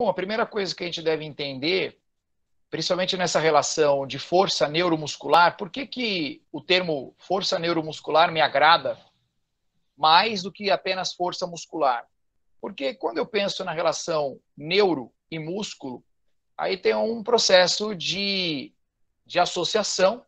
Bom, a primeira coisa que a gente deve entender, principalmente nessa relação de força neuromuscular, por que que o termo força neuromuscular me agrada mais do que apenas força muscular? Porque quando eu penso na relação neuro e músculo, aí tem um processo de associação,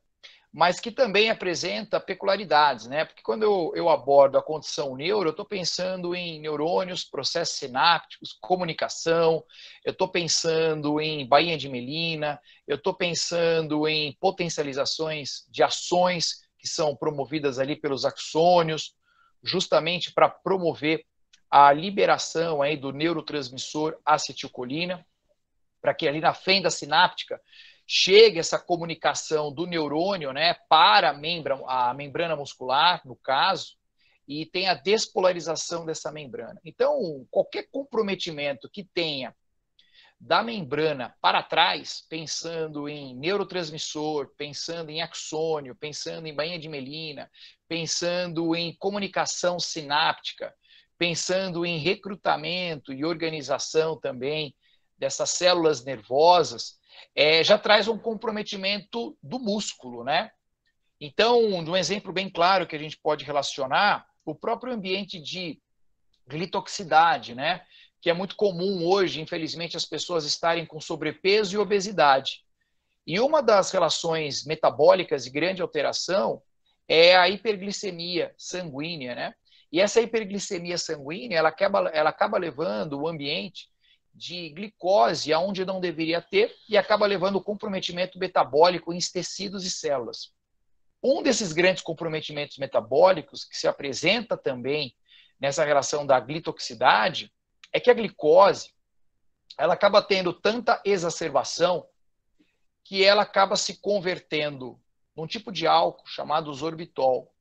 mas que também apresenta peculiaridades, né? Porque quando eu abordo a condição neuro, eu estou pensando em neurônios, processos sinápticos, comunicação, eu estou pensando em bainha de mielina, eu estou pensando em potencializações de ações que são promovidas ali pelos axônios, justamente para promover a liberação aí do neurotransmissor acetilcolina, para que ali na fenda sináptica chegue essa comunicação do neurônio, né, para a membrana muscular, no caso, e tem a despolarização dessa membrana. Então, qualquer comprometimento que tenha da membrana para trás, pensando em neurotransmissor, pensando em axônio, pensando em bainha de mielina, pensando em comunicação sináptica, pensando em recrutamento e organização também dessas células nervosas, já traz um comprometimento do músculo, né? Então, um exemplo bem claro que a gente pode relacionar, o próprio ambiente de glitoxicidade, né? Que é muito comum hoje, infelizmente, as pessoas estarem com sobrepeso e obesidade. E uma das relações metabólicas de grande alteração é a hiperglicemia sanguínea, né? E essa hiperglicemia sanguínea, ela acaba levando o ambiente de glicose aonde não deveria ter e acaba levando o comprometimento metabólico em tecidos e células. Um desses grandes comprometimentos metabólicos que se apresenta também nessa relação da glitoxicidade é que a glicose ela acaba tendo tanta exacerbação que ela acaba se convertendo num tipo de álcool chamado sorbitol.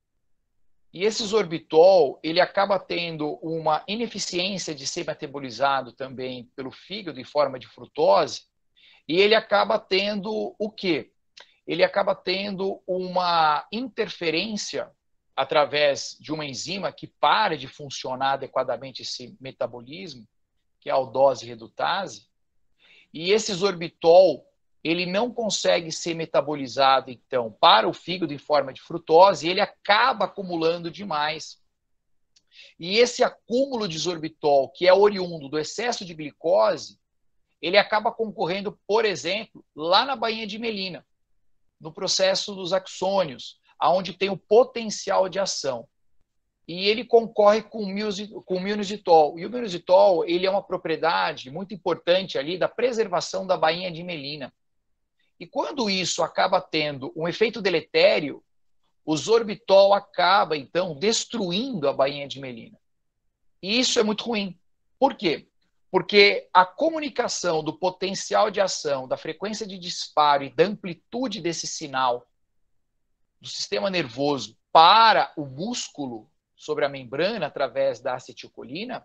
E esse sorbitol, ele acaba tendo uma ineficiência de ser metabolizado também pelo fígado em forma de frutose, e ele acaba tendo o quê? Ele acaba tendo uma interferência através de uma enzima que para de funcionar adequadamente esse metabolismo, que é a aldose redutase, e esse sorbitol ele não consegue ser metabolizado, então, para o fígado em forma de frutose, e ele acaba acumulando demais. E esse acúmulo de sorbitol, que é oriundo do excesso de glicose, ele acaba concorrendo, por exemplo, lá na bainha de mielina, no processo dos axônios, onde tem o potencial de ação. E ele concorre com o mionizitol. E o mionizitol, ele é uma propriedade muito importante ali da preservação da bainha de mielina. E quando isso acaba tendo um efeito deletério, o sorbitol acaba, então, destruindo a bainha de mielina. E isso é muito ruim. Por quê? Porque a comunicação do potencial de ação, da frequência de disparo e da amplitude desse sinal do sistema nervoso para o músculo sobre a membrana, através da acetilcolina,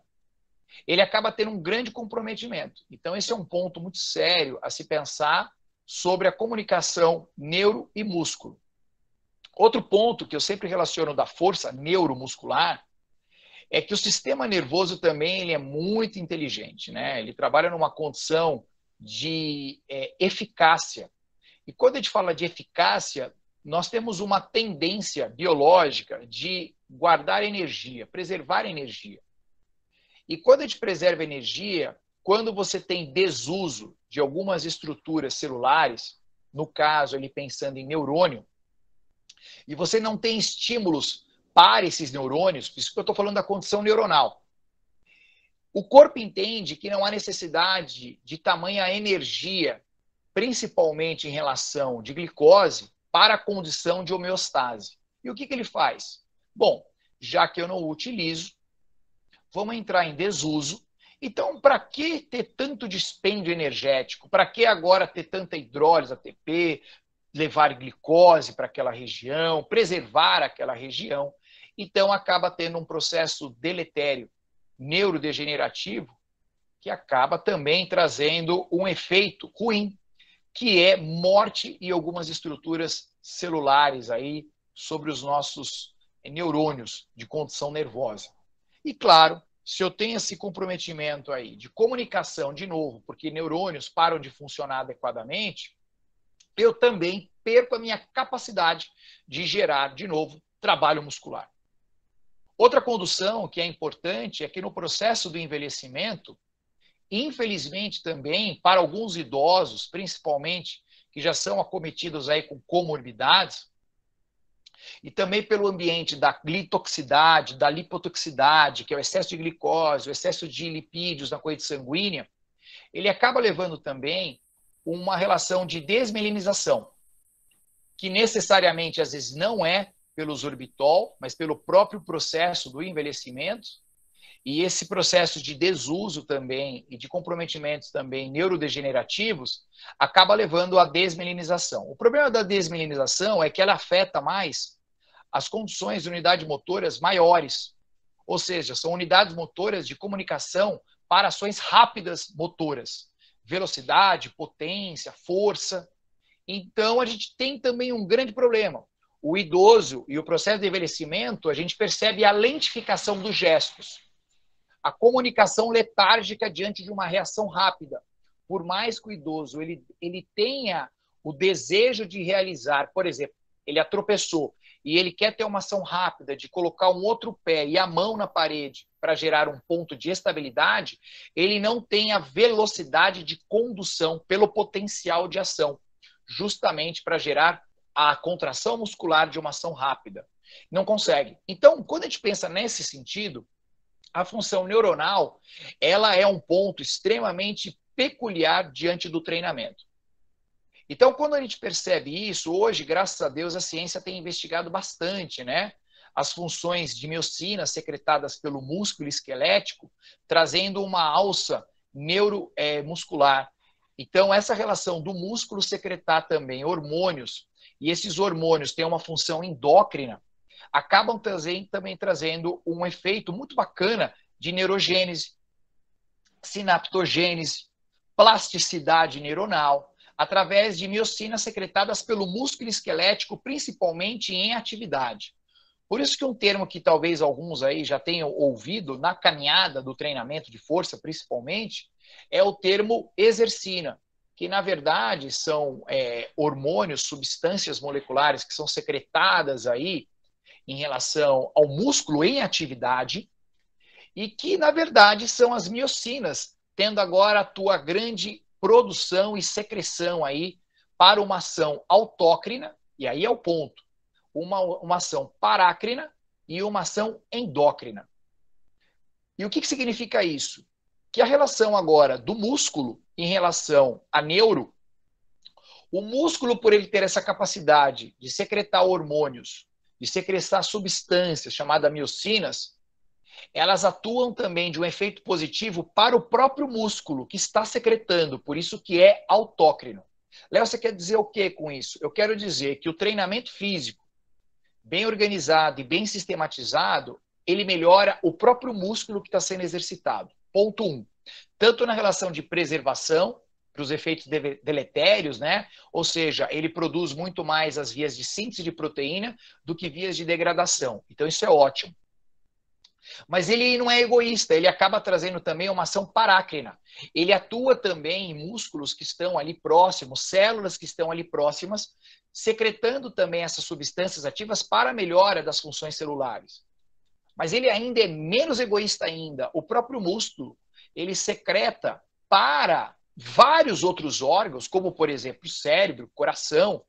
ele acaba tendo um grande comprometimento. Então, esse é um ponto muito sério a se pensar sobre a comunicação neuro e músculo. Outro ponto que eu sempre relaciono da força neuromuscular é que o sistema nervoso também ele é muito inteligente, né? Ele trabalha numa condição de eficácia. E quando a gente fala de eficácia, nós temos uma tendência biológica de guardar energia, preservar energia. E quando a gente preserva energia, quando você tem desuso de algumas estruturas celulares, no caso, ele pensando em neurônio, e você não tem estímulos para esses neurônios, por isso que eu estou falando da condição neuronal. O corpo entende que não há necessidade de tamanha energia, principalmente em relação de glicose, para a condição de homeostase. E o que ele faz? Bom, já que eu não o utilizo, vamos entrar em desuso. Então, para que ter tanto dispêndio energético? Para que agora ter tanta hidrólise ATP, levar glicose para aquela região, preservar aquela região? Então, acaba tendo um processo deletério, neurodegenerativo, que acaba também trazendo um efeito ruim, que é morte em algumas estruturas celulares aí sobre os nossos neurônios de condução nervosa. E, claro, se eu tenho esse comprometimento aí de comunicação de novo, porque neurônios param de funcionar adequadamente, eu também perco a minha capacidade de gerar, de novo, trabalho muscular. Outra condução que é importante é que no processo do envelhecimento, infelizmente também, para alguns idosos, principalmente, que já são acometidos aí com comorbidades, e também pelo ambiente da glitoxicidade, da lipotoxicidade, que é o excesso de glicose, o excesso de lipídios na corrente sanguínea, ele acaba levando também uma relação de desmelinização, que necessariamente às vezes não é pelo sorbitol, mas pelo próprio processo do envelhecimento, e esse processo de desuso também e de comprometimentos também neurodegenerativos acaba levando à desmelinização. O problema da desmelinização é que ela afeta mais as condições de unidades motoras maiores, ou seja, são unidades motoras de comunicação para ações rápidas motoras, velocidade, potência, força. Então, a gente tem também um grande problema. O idoso e o processo de envelhecimento, a gente percebe a lentificação dos gestos, a comunicação letárgica diante de uma reação rápida. Por mais que o idoso ele tenha o desejo de realizar, por exemplo, ele tropeçou e ele quer ter uma ação rápida de colocar um outro pé e a mão na parede para gerar um ponto de estabilidade, ele não tem a velocidade de condução pelo potencial de ação, justamente para gerar a contração muscular de uma ação rápida. Não consegue. Então, quando a gente pensa nesse sentido, a função neuronal, ela é um ponto extremamente peculiar diante do treinamento. Então, quando a gente percebe isso, hoje, graças a Deus, a ciência tem investigado bastante, né? As funções de miocinas secretadas pelo músculo esquelético, trazendo uma alça neuromuscular. Então, essa relação do músculo secretar também hormônios, e esses hormônios têm uma função endócrina, acabam também trazendo um efeito muito bacana de neurogênese, sinaptogênese, plasticidade neuronal, através de miocinas secretadas pelo músculo esquelético, principalmente em atividade. Por isso que um termo que talvez alguns aí já tenham ouvido na caminhada do treinamento de força, principalmente, é o termo exercina, que na verdade são hormônios, substâncias moleculares que são secretadas aí em relação ao músculo em atividade e que na verdade são as miocinas, tendo agora a tua grande produção e secreção aí para uma ação autócrina, e aí é o ponto, uma ação parácrina e uma ação endócrina. E o que significa isso? Que a relação agora do músculo em relação a neuro, o músculo, por ele ter essa capacidade de secretar hormônios, de secretar substâncias chamadas miocinas, elas atuam também de um efeito positivo para o próprio músculo que está secretando, por isso que é autócrino. Léo, você quer dizer o que com isso? Eu quero dizer que o treinamento físico, bem organizado e bem sistematizado, ele melhora o próprio músculo que está sendo exercitado. Ponto 1. Tanto na relação de preservação, para os efeitos deletérios, né? Ou seja, ele produz muito mais as vias de síntese de proteína do que vias de degradação. Então, isso é ótimo. Mas ele não é egoísta, ele acaba trazendo também uma ação parácrina. Ele atua também em músculos que estão ali próximos, células que estão ali próximas, secretando também essas substâncias ativas para a melhora das funções celulares. Mas ele ainda é menos egoísta ainda. O próprio músculo, ele secreta para vários outros órgãos, como, por exemplo, o cérebro, coração,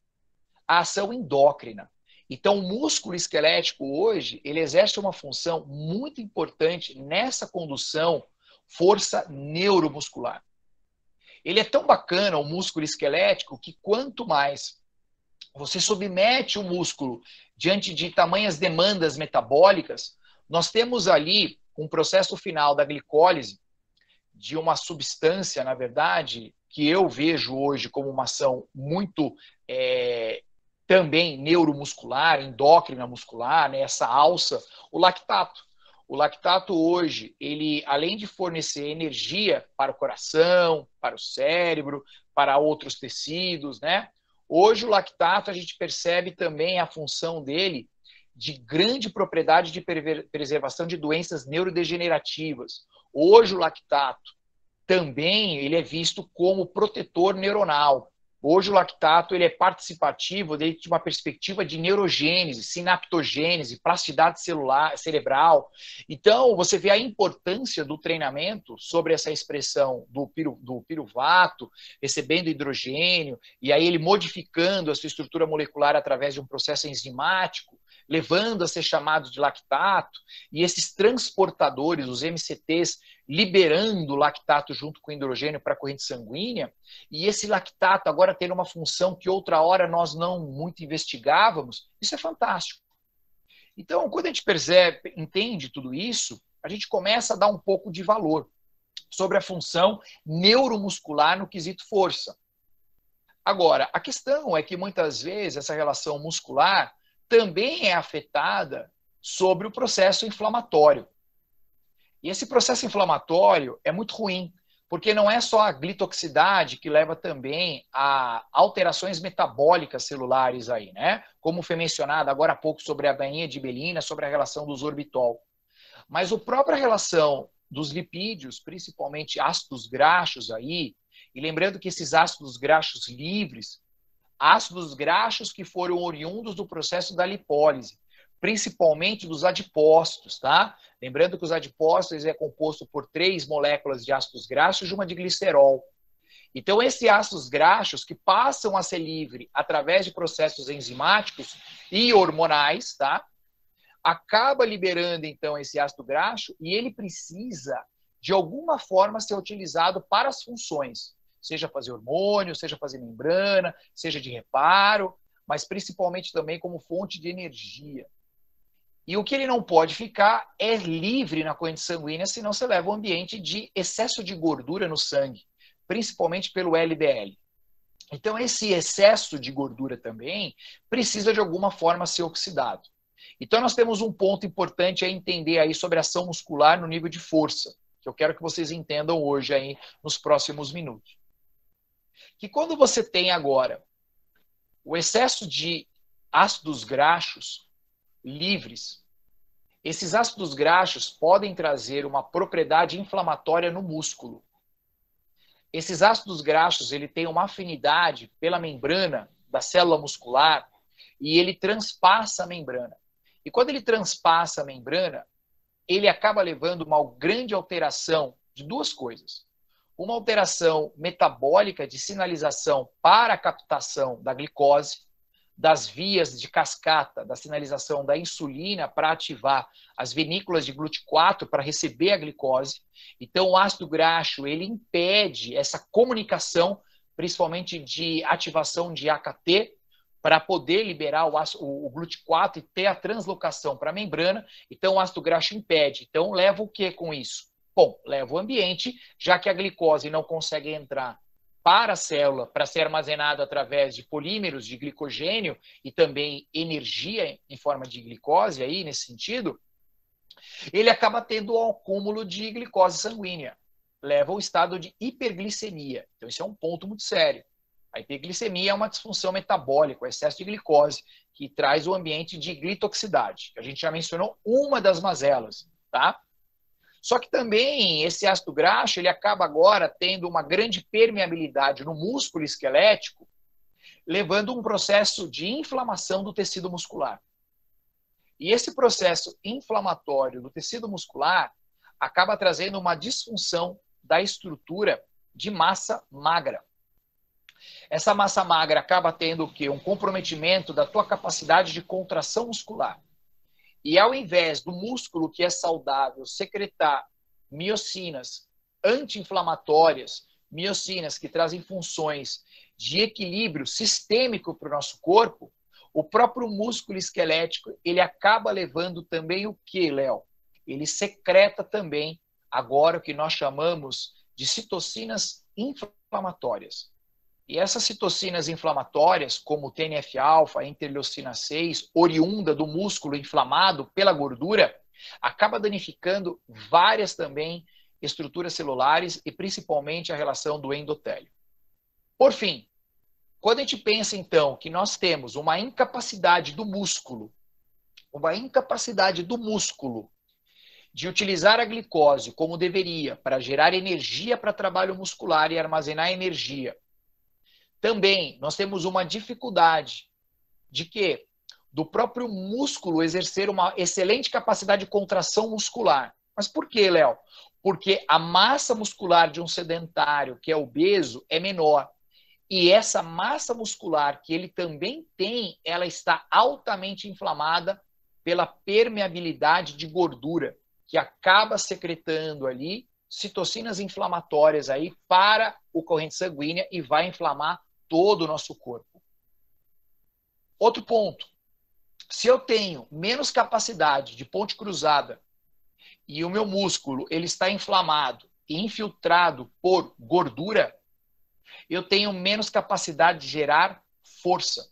a ação endócrina. Então, o músculo esquelético hoje, ele exerce uma função muito importante nessa condução força neuromuscular. Ele é tão bacana, o músculo esquelético, que quanto mais você submete o músculo diante de tamanhas demandas metabólicas, nós temos ali um processo final da glicólise de uma substância, na verdade, que eu vejo hoje como uma ação muito também neuromuscular, endócrina muscular, né, essa alça, o lactato. O lactato hoje, ele além de fornecer energia para o coração, para o cérebro, para outros tecidos, né? Hoje o lactato a gente percebe também a função dele de grande propriedade de preservação de doenças neurodegenerativas. Hoje o lactato também ele é visto como protetor neuronal. Hoje o lactato ele é participativo dentro de uma perspectiva de neurogênese, sinaptogênese, plasticidade cerebral. Então, você vê a importância do treinamento sobre essa expressão do piruvato, recebendo hidrogênio, e aí ele modificando a sua estrutura molecular através de um processo enzimático, levando a ser chamado de lactato, e esses transportadores, os MCTs, liberando o lactato junto com o hidrogênio para a corrente sanguínea, e esse lactato agora tendo uma função que outra hora nós não muito investigávamos, isso é fantástico. Então, quando a gente entende tudo isso, a gente começa a dar um pouco de valor sobre a função neuromuscular no quesito força. Agora, a questão é que muitas vezes essa relação muscular também é afetada sobre o processo inflamatório. E esse processo inflamatório é muito ruim, porque não é só a glitoxicidade que leva também a alterações metabólicas celulares aí, né? Como foi mencionado agora há pouco sobre a bainha de Belina, sobre a relação do sorbitol. Mas a própria relação dos lipídios, principalmente ácidos graxos aí, e lembrando que esses ácidos graxos livres, ácidos graxos que foram oriundos do processo da lipólise, principalmente dos adipócitos, tá? Lembrando que os adipócitos é composto por 3 moléculas de ácidos graxos e uma de glicerol. Então, esses ácidos graxos que passam a ser livres através de processos enzimáticos e hormonais, tá? Acaba liberando, então, esse ácido graxo e ele precisa, de alguma forma, ser utilizado para as funções. Seja fazer hormônio, seja fazer membrana, seja de reparo, mas principalmente também como fonte de energia. E o que ele não pode ficar é livre na corrente sanguínea, senão você leva um ambiente de excesso de gordura no sangue, principalmente pelo LDL. Então, esse excesso de gordura também precisa, de alguma forma, ser oxidado. Então, nós temos um ponto importante a entender aí sobre a ação muscular no nível de força, que eu quero que vocês entendam hoje aí nos próximos minutos. Que quando você tem agora o excesso de ácidos graxos livres, esses ácidos graxos podem trazer uma propriedade inflamatória no músculo. Esses ácidos graxos ele tem uma afinidade pela membrana da célula muscular e ele transpassa a membrana. E quando ele transpassa a membrana, ele acaba levando uma grande alteração de 2 coisas. Uma alteração metabólica de sinalização para a captação da glicose, das vias de cascata da sinalização da insulina para ativar as vinículas de GLUT4 para receber a glicose. Então, o ácido graxo ele impede essa comunicação, principalmente de ativação de AKT, para poder liberar o GLUT4 e ter a translocação para a membrana. Então, o ácido graxo impede. Então, leva o que com isso? Bom, leva o ambiente, já que a glicose não consegue entrar para a célula, para ser armazenado através de polímeros de glicogênio e também energia em forma de glicose, aí nesse sentido, ele acaba tendo um acúmulo de glicose sanguínea, leva ao estado de hiperglicemia. Então, isso é um ponto muito sério. A hiperglicemia é uma disfunção metabólica, o excesso de glicose, que traz o ambiente de glitoxicidade, que a gente já mencionou uma das mazelas, tá? Só que também esse ácido graxo ele acaba agora tendo uma grande permeabilidade no músculo esquelético, levando um processo de inflamação do tecido muscular. E esse processo inflamatório do tecido muscular acaba trazendo uma disfunção da estrutura de massa magra. Essa massa magra acaba tendo o quê? Um comprometimento da tua capacidade de contração muscular. E ao invés do músculo que é saudável secretar miocinas anti-inflamatórias, miocinas que trazem funções de equilíbrio sistêmico para o nosso corpo, o próprio músculo esquelético ele acaba levando também o que, Léo? Ele secreta também agora o que nós chamamos de citocinas inflamatórias. E essas citocinas inflamatórias, como o TNF-alfa, a interleucina 6, oriunda do músculo inflamado pela gordura, acaba danificando várias também estruturas celulares e principalmente a relação do endotélio. Por fim, quando a gente pensa então que nós temos uma incapacidade do músculo uma incapacidade do músculo de utilizar a glicose como deveria para gerar energia para trabalho muscular e armazenar energia. Também nós temos uma dificuldade de quê? Do próprio músculo exercer uma excelente capacidade de contração muscular. Mas por quê, Léo? Porque a massa muscular de um sedentário que é obeso é menor. E essa massa muscular que ele também tem, ela está altamente inflamada pela permeabilidade de gordura, que acaba secretando ali citocinas inflamatórias aí para a corrente sanguínea e vai inflamar todo o nosso corpo. Outro ponto, se eu tenho menos capacidade de ponte cruzada e o meu músculo ele está inflamado e infiltrado por gordura, eu tenho menos capacidade de gerar força.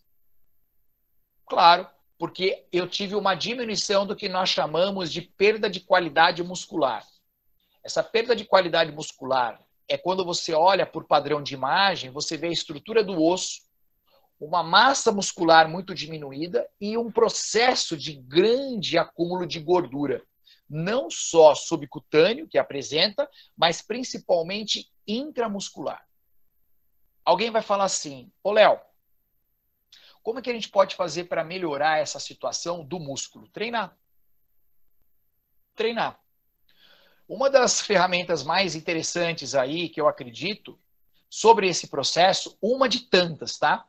Claro, porque eu tive uma diminuição do que nós chamamos de perda de qualidade muscular. Essa perda de qualidade muscular é quando você olha por padrão de imagem, você vê a estrutura do osso, uma massa muscular muito diminuída e um processo de grande acúmulo de gordura. Não só subcutâneo, que apresenta, mas principalmente intramuscular. Alguém vai falar assim, ô Léo, como é que a gente pode fazer para melhorar essa situação do músculo? Treinar. Treinar. Uma das ferramentas mais interessantes aí, que eu acredito, sobre esse processo, uma de tantas, tá?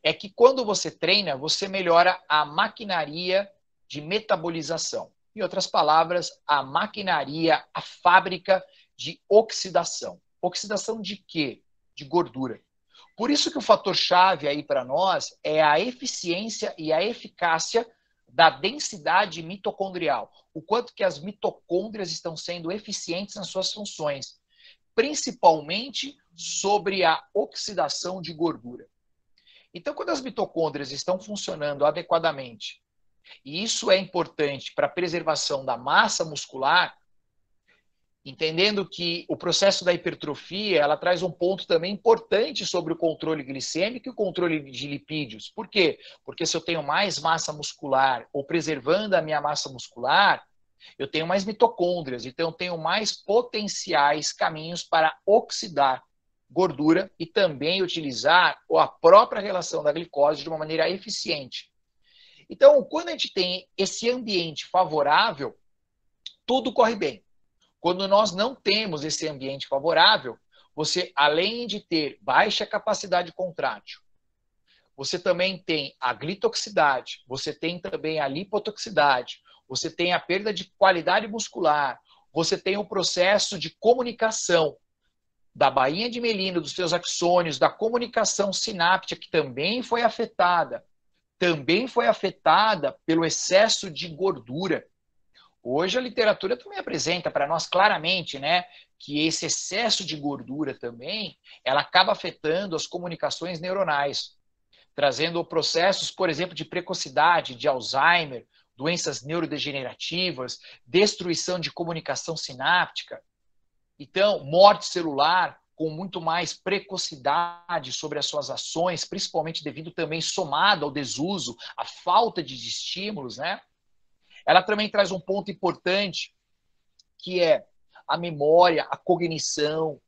É que quando você treina, você melhora a maquinaria de metabolização. Em outras palavras, a maquinaria, a fábrica de oxidação. Oxidação de quê? De gordura. Por isso que o fator-chave aí para nós é a eficiência e a eficácia da densidade mitocondrial. O quanto que as mitocôndrias estão sendo eficientes nas suas funções, principalmente sobre a oxidação de gordura. Então, quando as mitocôndrias estão funcionando adequadamente, e isso é importante para a preservação da massa muscular, entendendo que o processo da hipertrofia, ela traz um ponto também importante sobre o controle glicêmico e o controle de lipídios. Por quê? Porque se eu tenho mais massa muscular ou preservando a minha massa muscular, eu tenho mais mitocôndrias, então eu tenho mais potenciais caminhos para oxidar gordura e também utilizar a própria relação da glicose de uma maneira eficiente. Então, quando a gente tem esse ambiente favorável, tudo corre bem. Quando nós não temos esse ambiente favorável, você, além de ter baixa capacidade contrátil, você também tem a glitoxicidade, você tem também a lipotoxicidade, você tem a perda de qualidade muscular, você tem o processo de comunicação da bainha de mielina, dos seus axônios, da comunicação sináptica, que também foi afetada pelo excesso de gordura. Hoje a literatura também apresenta para nós claramente, né, que esse excesso de gordura também, ela acaba afetando as comunicações neuronais, trazendo processos, por exemplo, de precocidade, de Alzheimer, doenças neurodegenerativas, destruição de comunicação sináptica. Então, morte celular com muito mais precocidade sobre as suas ações, principalmente devido também somado ao desuso, à falta de estímulos, né? Ela também traz um ponto importante, que é a memória, a cognição,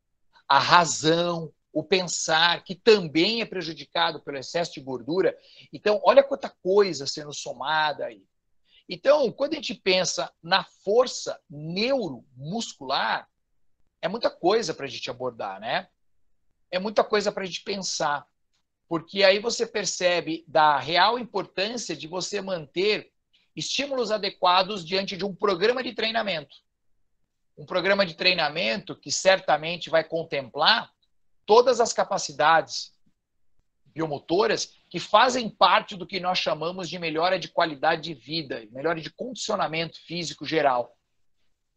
a razão, o pensar, que também é prejudicado pelo excesso de gordura. Então, olha quanta coisa sendo somada aí. Então, quando a gente pensa na força neuromuscular, é muita coisa para a gente abordar, né? É muita coisa para a gente pensar. Porque aí você percebe da real importância de você manter estímulos adequados diante de um programa de treinamento. Um programa de treinamento que certamente vai contemplar todas as capacidades biomotoras que fazem parte do que nós chamamos de melhora de qualidade de vida, melhora de condicionamento físico geral.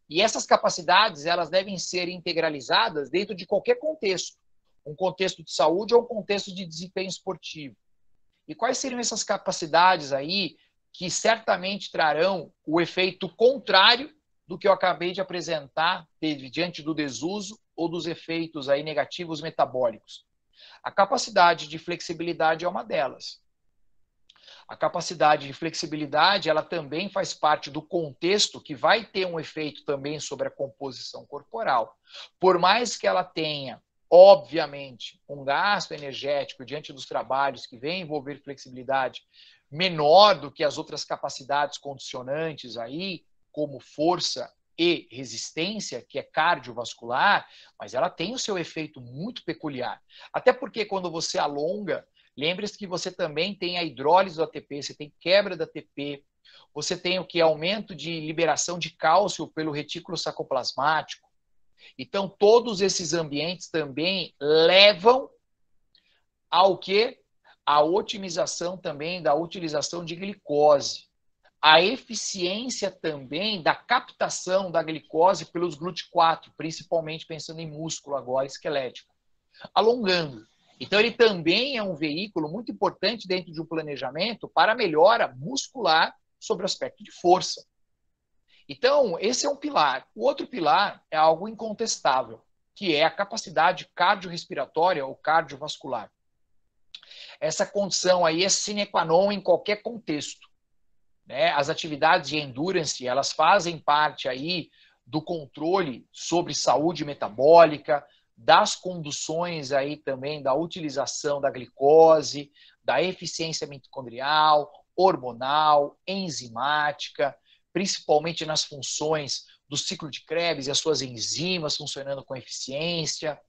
E essas capacidades, elas devem ser integralizadas dentro de qualquer contexto. Um contexto de saúde ou um contexto de desempenho esportivo. E quais seriam essas capacidades aí que certamente trarão o efeito contrário do que eu acabei de apresentar diante do desuso ou dos efeitos aí negativos metabólicos? A capacidade de flexibilidade é uma delas. A capacidade de flexibilidade, ela também faz parte do contexto que vai ter um efeito também sobre a composição corporal. Por mais que ela tenha, obviamente, um gasto energético diante dos trabalhos que vem envolver flexibilidade menor do que as outras capacidades condicionantes aí, como força e resistência, que é cardiovascular, mas ela tem o seu efeito muito peculiar. Até porque quando você alonga, lembre-se que você também tem a hidrólise do ATP, você tem quebra da ATP, você tem o que? Aumento de liberação de cálcio pelo retículo sarcoplasmático. Então, todos esses ambientes também levam ao quê? A otimização também da utilização de glicose. A eficiência também da captação da glicose pelos GLUT4, principalmente pensando em músculo agora esquelético, alongando. Então, ele também é um veículo muito importante dentro de um planejamento para a melhora muscular sobre o aspecto de força. Então, esse é um pilar. O outro pilar é algo incontestável, que é a capacidade cardiorrespiratória ou cardiovascular. Essa condição aí é sine qua non em qualquer contexto. Né? As atividades de endurance, elas fazem parte aí do controle sobre saúde metabólica, das conduções aí também da utilização da glicose, da eficiência mitocondrial, hormonal, enzimática, principalmente nas funções do ciclo de Krebs e as suas enzimas funcionando com eficiência,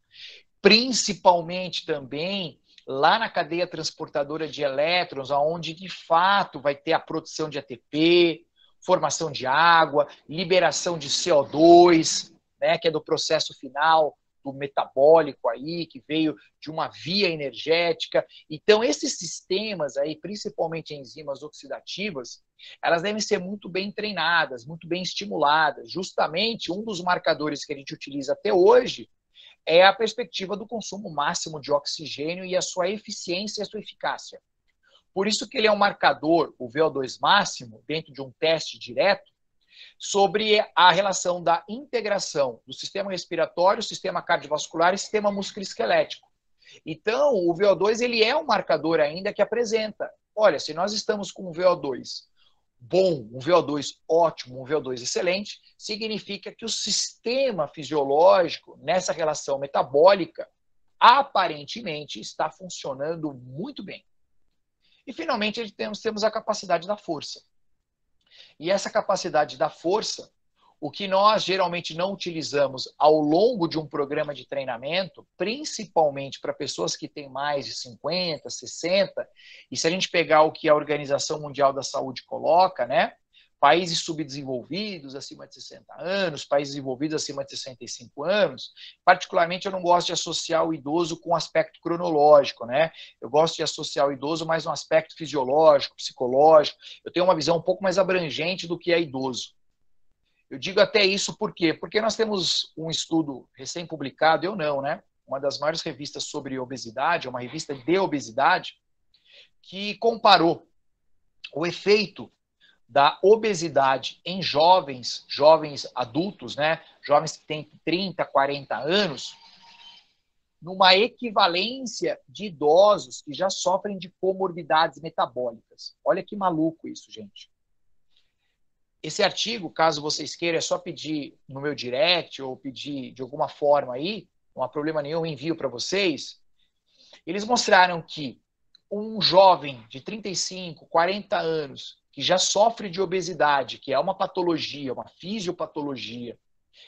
principalmente também lá na cadeia transportadora de elétrons, onde de fato vai ter a produção de ATP, formação de água, liberação de CO2, né, que é do processo final do metabólico aí, que veio de uma via energética. Então, esses sistemas aí, principalmente enzimas oxidativas, elas devem ser muito bem treinadas, muito bem estimuladas. Justamente, um dos marcadores que a gente utiliza até hoje é a perspectiva do consumo máximo de oxigênio e a sua eficiência e a sua eficácia. Por isso que ele é um marcador, o VO2 máximo, dentro de um teste direto, sobre a relação da integração do sistema respiratório, sistema cardiovascular e sistema musculoesquelético. Então, o VO2 ele é um marcador ainda que apresenta, olha, se nós estamos com um VO2 bom, um VO2 ótimo, um VO2 excelente, significa que o sistema fisiológico, nessa relação metabólica, aparentemente está funcionando muito bem. E, finalmente, a gente temos a capacidade da força. E essa capacidade da força, o que nós geralmente não utilizamos ao longo de um programa de treinamento, principalmente para pessoas que têm mais de 50, 60, e se a gente pegar o que a Organização Mundial da Saúde coloca, né? Países subdesenvolvidos acima de 60 anos, países desenvolvidos acima de 65 anos, particularmente eu não gosto de associar o idoso com um aspecto cronológico, né? Eu gosto de associar o idoso mais um aspecto fisiológico, psicológico. Eu tenho uma visão um pouco mais abrangente do que é idoso. Eu digo até isso por quê? Porque nós temos um estudo recém-publicado, eu não, né? Uma das maiores revistas sobre obesidade, uma revista de obesidade, que comparou o efeito da obesidade em jovens adultos, né? Jovens que têm 30, 40 anos, numa equivalência de idosos que já sofrem de comorbidades metabólicas. Olha que maluco isso, gente. Esse artigo, caso vocês queiram, é só pedir no meu direct ou pedir de alguma forma aí, não há problema nenhum, envio para vocês. Eles mostraram que um jovem de 35, 40 anos, que já sofre de obesidade, que é uma patologia, uma fisiopatologia,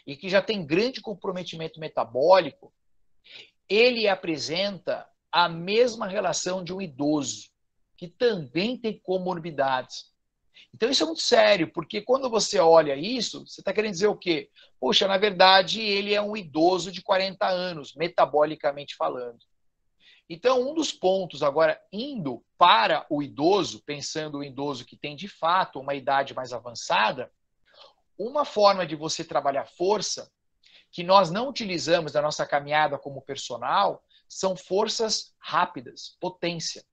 e que já tem grande comprometimento metabólico, ele apresenta a mesma relação de um idoso, que também tem comorbidades. Então isso é muito sério, porque quando você olha isso, você está querendo dizer o quê? Poxa, na verdade, ele é um idoso de 40 anos, metabolicamente falando. Então, um dos pontos agora, indo para o idoso, pensando o idoso que tem de fato uma idade mais avançada, uma forma de você trabalhar força, que nós não utilizamos na nossa caminhada como personal, são forças rápidas, potência.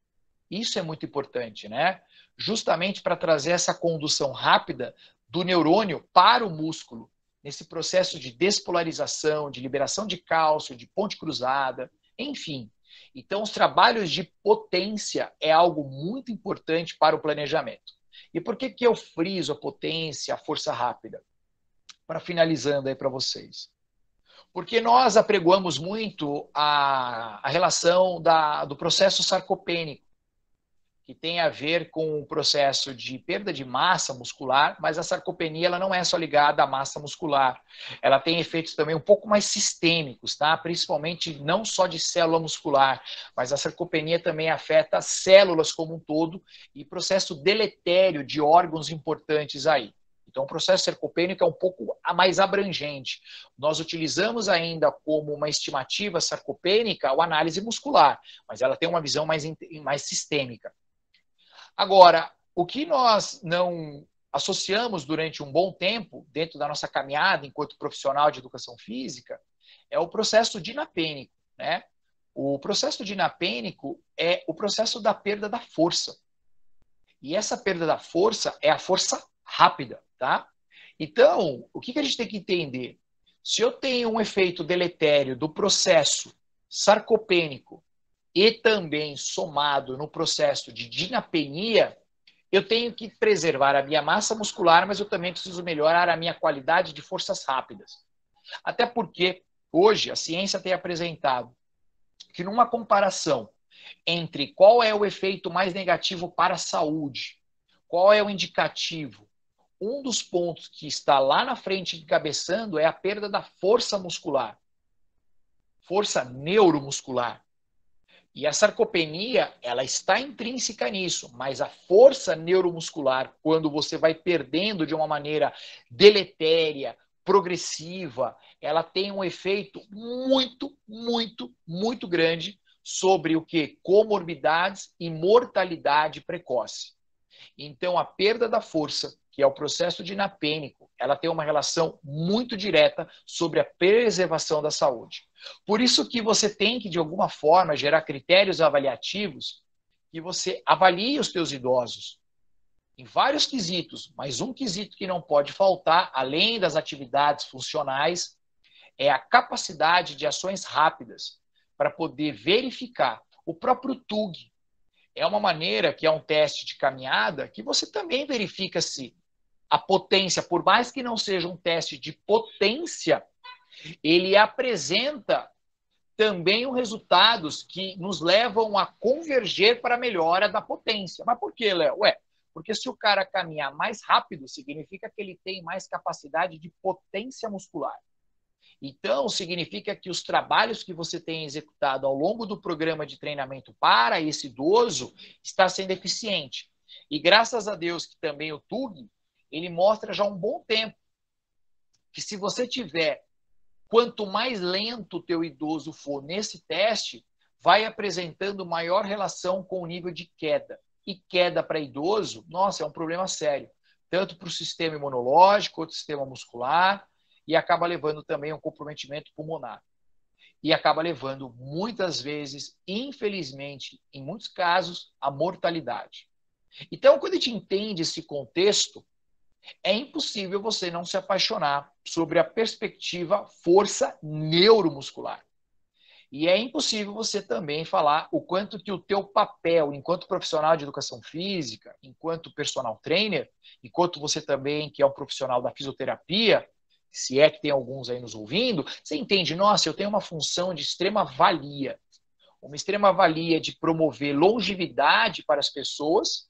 Isso é muito importante, né? Justamente para trazer essa condução rápida do neurônio para o músculo, nesse processo de despolarização, de liberação de cálcio, de ponte cruzada, enfim. Então, os trabalhos de potência é algo muito importante para o planejamento. E por que eu friso a potência, a força rápida? Para finalizando aí para vocês. Porque nós apregoamos muito a relação do processo sarcopênico, que tem a ver com o processo de perda de massa muscular, mas a sarcopenia ela não é só ligada à massa muscular. Ela tem efeitos também um pouco mais sistêmicos, tá? Principalmente não só de célula muscular, mas a sarcopenia também afeta as células como um todo e processo deletério de órgãos importantes aí. Então, o processo sarcopênico é um pouco mais abrangente. Nós utilizamos ainda como uma estimativa sarcopênica a análise muscular, mas ela tem uma visão mais sistêmica. Agora, o que nós não associamos durante um bom tempo, dentro da nossa caminhada enquanto profissional de educação física, é o processo dinapênico, né? O processo dinapênico é o processo da perda da força. E essa perda da força é a força rápida, tá? Então, o que a gente tem que entender? Se eu tenho um efeito deletério do processo sarcopênico e também somado no processo de dinapenia, eu tenho que preservar a minha massa muscular, mas eu também preciso melhorar a minha qualidade de forças rápidas. Até porque hoje a ciência tem apresentado que numa comparação entre qual é o efeito mais negativo para a saúde, qual é o indicativo, um dos pontos que está lá na frente encabeçando é a perda da força muscular, força neuromuscular. E a sarcopenia, ela está intrínseca nisso, mas a força neuromuscular, quando você vai perdendo de uma maneira deletéria, progressiva, ela tem um efeito muito, muito, muito grande sobre o que? Comorbidades e mortalidade precoce. Então, a perda da força, que é o processo dinapênico, ela tem uma relação muito direta sobre a preservação da saúde. Por isso que você tem que, de alguma forma, gerar critérios avaliativos que você avalie os teus idosos em vários quesitos, mas um quesito que não pode faltar, além das atividades funcionais, é a capacidade de ações rápidas para poder verificar. O próprio TUG é uma maneira, que é um teste de caminhada, que você também verifica se a potência, por mais que não seja um teste de potência, ele apresenta também os resultados que nos levam a converger para a melhora da potência. Mas por quê, Léo? Porque se o cara caminhar mais rápido, significa que ele tem mais capacidade de potência muscular. Então, significa que os trabalhos que você tem executado ao longo do programa de treinamento para esse idoso está sendo eficiente. E graças a Deus que também o TUG, ele mostra já um bom tempo que se você tiver, quanto mais lento o teu idoso for nesse teste, vai apresentando maior relação com o nível de queda. E queda para idoso, nossa, é um problema sério. Tanto para o sistema imunológico, quanto para o sistema muscular, e acaba levando também a um comprometimento pulmonar. E acaba levando, muitas vezes, infelizmente, em muitos casos, a mortalidade. Então, quando a gente entende esse contexto, é impossível você não se apaixonar sobre a perspectiva força neuromuscular. E é impossível você também falar o quanto que o teu papel enquanto profissional de educação física, enquanto personal trainer, enquanto você também que é um profissional da fisioterapia, se é que tem alguns aí nos ouvindo, você entende, nossa, eu tenho uma função de extrema valia, uma extrema valia de promover longevidade para as pessoas,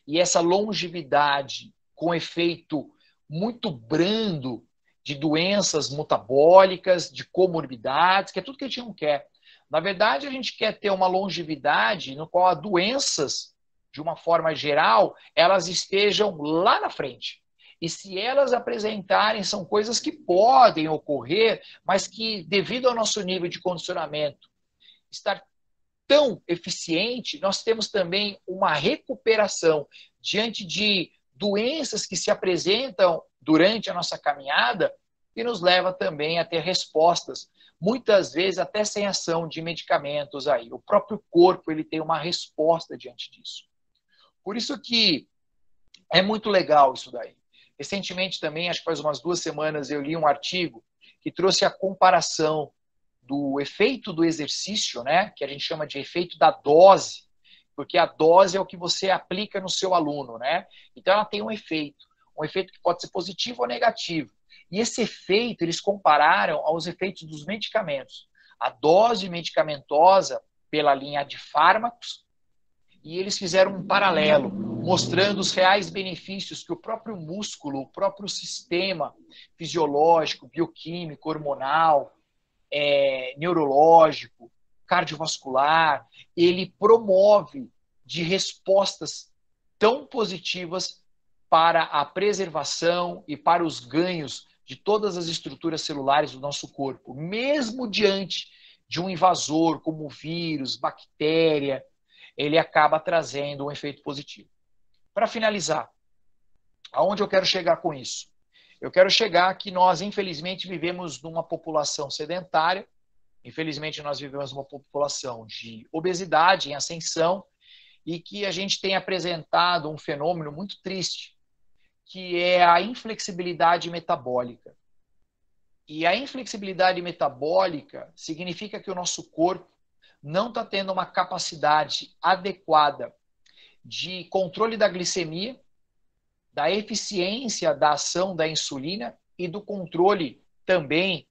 e essa longevidade com efeito muito brando de doenças metabólicas, de comorbidades, que é tudo que a gente não quer. Na verdade, a gente quer ter uma longevidade no qual as doenças, de uma forma geral, elas estejam lá na frente. E se elas apresentarem, são coisas que podem ocorrer, mas que, devido ao nosso nível de condicionamento estar tão eficiente, nós temos também uma recuperação diante de doenças que se apresentam durante a nossa caminhada, que nos leva também a ter respostas, muitas vezes até sem ação de medicamentos aí. O próprio corpo ele tem uma resposta diante disso. Por isso que é muito legal isso daí. Recentemente também, acho que faz umas 2 semanas, eu li um artigo que trouxe a comparação do efeito do exercício, né, que a gente chama de efeito da dose, porque a dose é o que você aplica no seu aluno, né? Então ela tem um efeito que pode ser positivo ou negativo. E esse efeito eles compararam aos efeitos dos medicamentos. A dose medicamentosa pela linha de fármacos, e eles fizeram um paralelo, mostrando os reais benefícios que o próprio músculo, o próprio sistema fisiológico, bioquímico, hormonal, neurológico, cardiovascular, ele promove de respostas tão positivas para a preservação e para os ganhos de todas as estruturas celulares do nosso corpo, mesmo diante de um invasor como vírus, bactéria, ele acaba trazendo um efeito positivo. Para finalizar, aonde eu quero chegar com isso? Eu quero chegar que nós, infelizmente, vivemos numa população sedentária, infelizmente nós vivemos numa população de obesidade em ascensão e que a gente tem apresentado um fenômeno muito triste, que é a inflexibilidade metabólica. E a inflexibilidade metabólica significa que o nosso corpo não está tendo uma capacidade adequada de controle da glicemia, da eficiência da ação da insulina e do controle também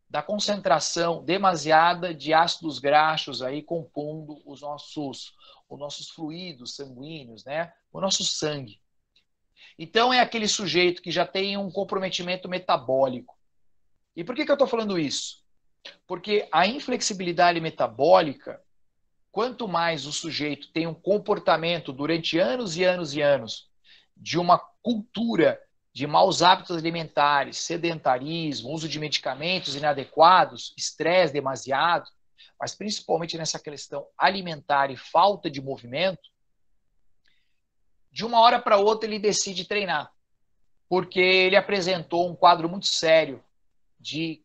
da concentração demasiada de ácidos graxos aí compondo os nossos fluidos sanguíneos, né? O nosso sangue. Então é aquele sujeito que já tem um comprometimento metabólico. E por que eu estou falando isso? Porque a inflexibilidade metabólica, quanto mais o sujeito tem um comportamento durante anos e anos e anos de uma cultura de maus hábitos alimentares, sedentarismo, uso de medicamentos inadequados, estresse demasiado, mas principalmente nessa questão alimentar e falta de movimento, de uma hora para outra ele decide treinar, porque ele apresentou um quadro muito sério de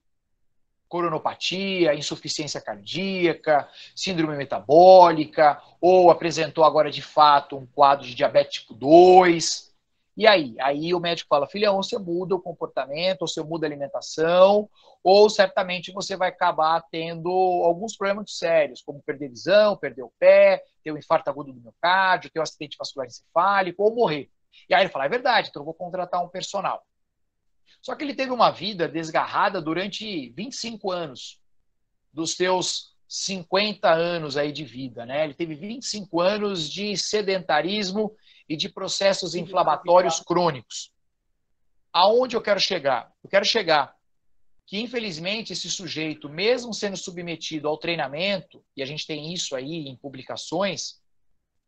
coronopatia, insuficiência cardíaca, síndrome metabólica, ou apresentou agora de fato um quadro de diabetes tipo 2. E aí? Aí o médico fala, filhão, você muda o comportamento, ou você muda a alimentação, ou certamente você vai acabar tendo alguns problemas sérios, como perder visão, perder o pé, ter um infarto agudo do miocárdio, ter um acidente vascular encefálico, ou morrer. E aí ele fala, é verdade, então eu vou contratar um personal. Só que ele teve uma vida desgarrada durante 25 anos, dos seus 50 anos aí de vida, né? Ele teve 25 anos de sedentarismo e de processos inflamatórios crônicos. Aonde eu quero chegar? Eu quero chegar que, infelizmente, esse sujeito, mesmo sendo submetido ao treinamento, e a gente tem isso aí em publicações,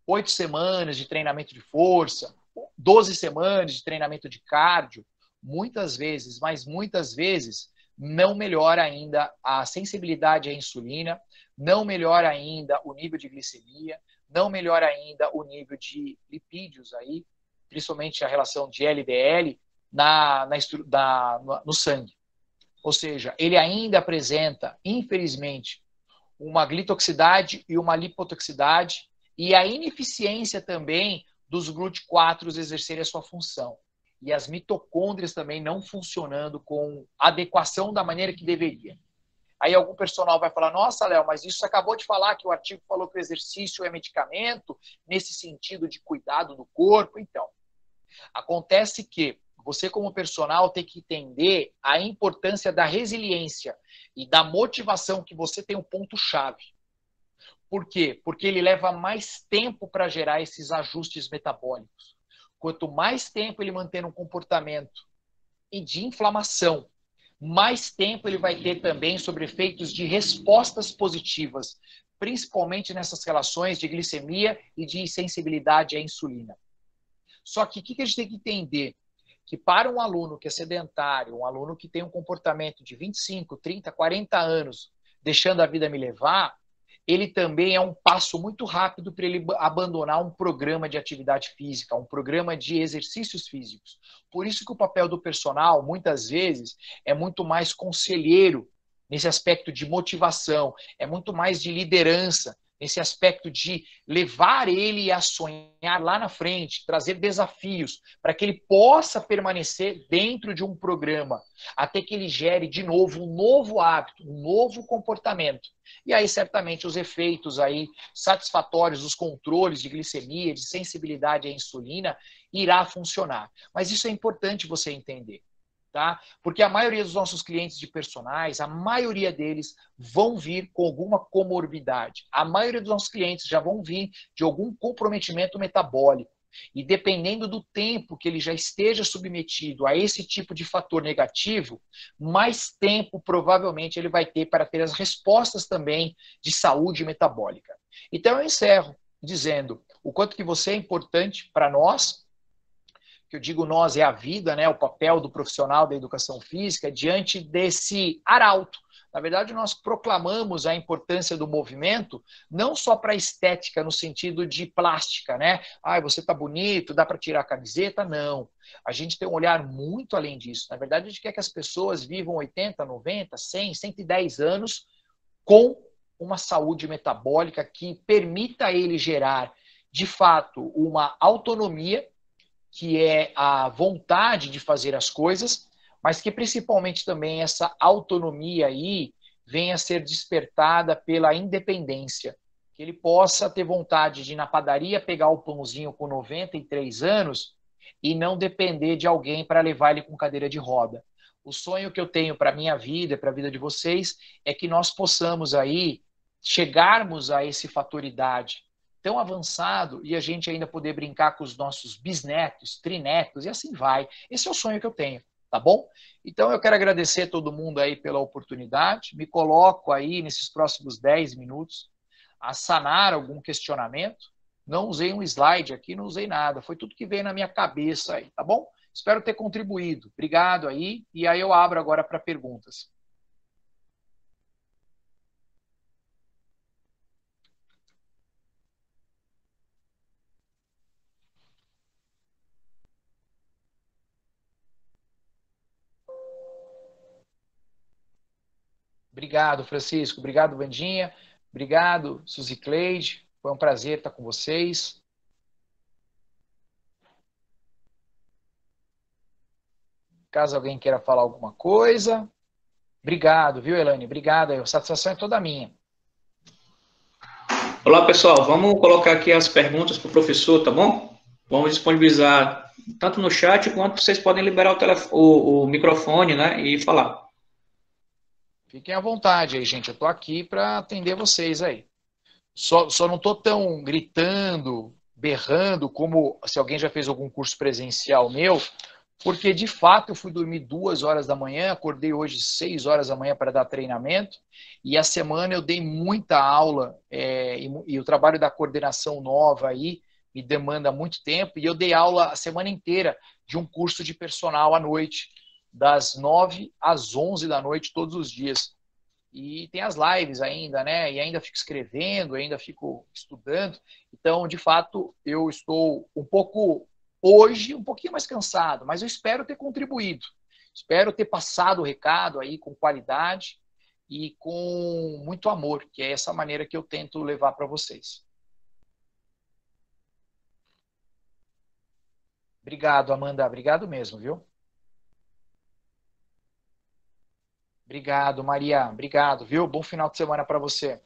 8 semanas de treinamento de força, 12 semanas de treinamento de cardio, muitas vezes, mas muitas vezes, não melhora ainda a sensibilidade à insulina, não melhora ainda o nível de glicemia, não melhora ainda o nível de lipídios aí, principalmente a relação de LDL no sangue. Ou seja, ele ainda apresenta, infelizmente, uma glitoxicidade e uma lipotoxicidade e a ineficiência também dos GLUT4 exercerem a sua função. E as mitocôndrias também não funcionando com adequação da maneira que deveria. Aí algum personal vai falar, nossa, Léo, mas isso você acabou de falar que o artigo falou que o exercício é medicamento, nesse sentido de cuidado do corpo. Então, acontece que você como personal tem que entender a importância da resiliência e da motivação que você tem um ponto-chave. Por quê? Porque ele leva mais tempo para gerar esses ajustes metabólicos. Quanto mais tempo ele manter um comportamento e de inflamação, mais tempo ele vai ter também sobre efeitos de respostas positivas, principalmente nessas relações de glicemia e de sensibilidade à insulina. Só que o que a gente tem que entender? Que para um aluno que é sedentário, um aluno que tem um comportamento de 25, 30, 40 anos, deixando a vida me levar, ele também é um passo muito rápido para ele abandonar um programa de atividade física, um programa de exercícios físicos. Por isso que o papel do personal, muitas vezes, é muito mais conselheiro nesse aspecto de motivação, é muito mais de liderança, nesse aspecto de levar ele a sonhar lá na frente, trazer desafios para que ele possa permanecer dentro de um programa, até que ele gere de novo um novo hábito, um novo comportamento. E aí, certamente, os efeitos aí satisfatórios dos controles de glicemia, de sensibilidade à insulina, irá funcionar. Mas isso é importante você entender. Tá? Porque a maioria dos nossos clientes de personagens, a maioria deles vão vir com alguma comorbidade. A maioria dos nossos clientes já vão vir de algum comprometimento metabólico. E dependendo do tempo que ele já esteja submetido a esse tipo de fator negativo, mais tempo provavelmente ele vai ter para ter as respostas também de saúde metabólica. Então eu encerro dizendo o quanto que você é importante para nós, que eu digo nós é a vida, né, o papel do profissional da educação física diante desse arauto. Na verdade, nós proclamamos a importância do movimento não só para a estética no sentido de plástica, né? Ah, você está bonito, dá para tirar a camiseta? Não. A gente tem um olhar muito além disso. Na verdade, a gente quer que as pessoas vivam 80, 90, 100, 110 anos com uma saúde metabólica que permita a ele gerar, de fato, uma autonomia, que é a vontade de fazer as coisas, mas que principalmente também essa autonomia aí venha a ser despertada pela independência, que ele possa ter vontade de ir na padaria pegar o pãozinho com 93 anos e não depender de alguém para levar ele com cadeira de roda. O sonho que eu tenho para a minha vida, para a vida de vocês, é que nós possamos aí chegarmos a esse fator idade tão avançado e a gente ainda poder brincar com os nossos bisnetos, trinetos e assim vai. Esse é o sonho que eu tenho, tá bom? Então eu quero agradecer a todo mundo aí pela oportunidade, me coloco aí nesses próximos 10 minutos a sanar algum questionamento. Não usei um slide aqui, não usei nada, foi tudo que veio na minha cabeça aí, tá bom? Espero ter contribuído. Obrigado aí, e aí eu abro agora para perguntas. Obrigado, Francisco. Obrigado, Vandinha. Obrigado, Suzy Cleide. Foi um prazer estar com vocês. Caso alguém queira falar alguma coisa. Obrigado, viu, Elaine? Obrigado. A satisfação é toda minha. Olá, pessoal. Vamos colocar aqui as perguntas para o professor, tá bom? Vamos disponibilizar tanto no chat quanto vocês podem liberar o microfone, né, e falar. Fiquem à vontade aí, gente. Eu estou aqui para atender vocês aí. Só não estou tão gritando, berrando, como se alguém já fez algum curso presencial meu, porque de fato eu fui dormir 2 horas da manhã, acordei hoje 6 horas da manhã para dar treinamento, e a semana eu dei muita aula, e o trabalho da coordenação nova aí me demanda muito tempo, e eu dei aula a semana inteira de um curso de personal à noite, das 9 às 11 da noite, todos os dias. E tem as lives ainda, né? E ainda fico escrevendo, ainda fico estudando. Então, de fato, eu estou um pouco, hoje, um pouquinho mais cansado, mas eu espero ter contribuído. Espero ter passado o recado aí com qualidade e com muito amor, que é essa maneira que eu tento levar para vocês. Obrigado, Amanda. Obrigado mesmo, viu? Obrigado, Maria. Obrigado, viu? Bom final de semana para você.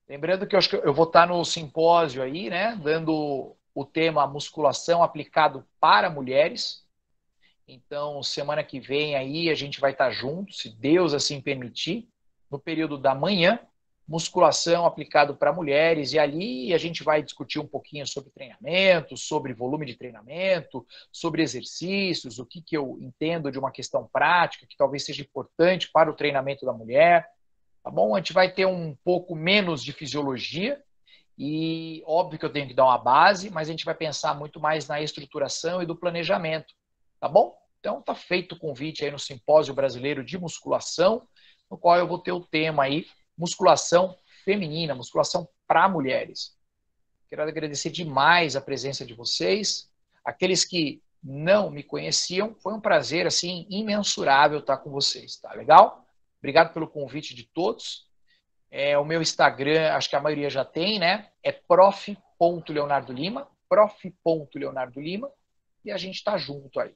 Lembrando que eu vou estar no simpósio aí, né? Dando o tema musculação aplicado para mulheres. Então, semana que vem aí a gente vai estar junto, se Deus assim permitir, no período da manhã, musculação aplicado para mulheres, e ali a gente vai discutir um pouquinho sobre treinamento, sobre volume de treinamento, sobre exercícios, o que eu entendo de uma questão prática que talvez seja importante para o treinamento da mulher, tá bom? A gente vai ter um pouco menos de fisiologia, e óbvio que eu tenho que dar uma base, mas a gente vai pensar muito mais na estruturação e do planejamento, tá bom? Então tá feito o convite aí no Simpósio Brasileiro de Musculação, no qual eu vou ter o tema aí, musculação feminina, musculação para mulheres. Quero agradecer demais a presença de vocês, aqueles que não me conheciam, foi um prazer assim imensurável estar com vocês, tá legal? Obrigado pelo convite de todos. O meu Instagram, acho que a maioria já tem, né? É prof.leonardolima, prof.leonardolima, e a gente está junto aí.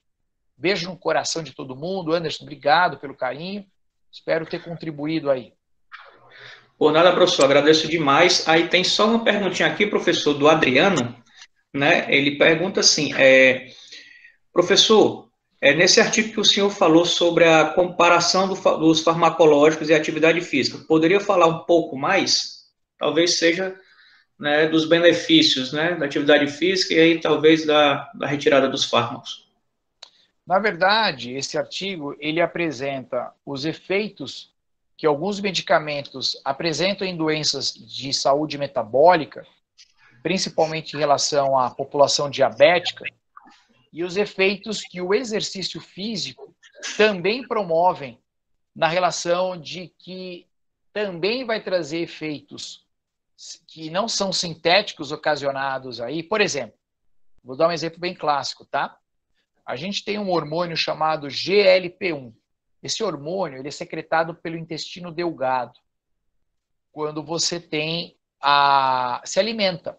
Beijo no coração de todo mundo. Anderson, obrigado pelo carinho. Espero ter contribuído aí. Por nada, professor, agradeço demais. Aí tem só uma perguntinha aqui, professor, do Adriano, né? Ele pergunta assim, professor, nesse artigo que o senhor falou sobre a comparação dos farmacológicos e atividade física, poderia falar um pouco mais? Talvez seja, né, dos benefícios, né, da atividade física e aí talvez da retirada dos fármacos. Na verdade, esse artigo ele apresenta os efeitos que alguns medicamentos apresentam em doenças de saúde metabólica, principalmente em relação à população diabética, e os efeitos que o exercício físico também promovem na relação de que também vai trazer efeitos que não são sintéticos ocasionados aí. Por exemplo, vou dar um exemplo bem clássico, tá? A gente tem um hormônio chamado GLP-1. Esse hormônio ele é secretado pelo intestino delgado quando você se alimenta.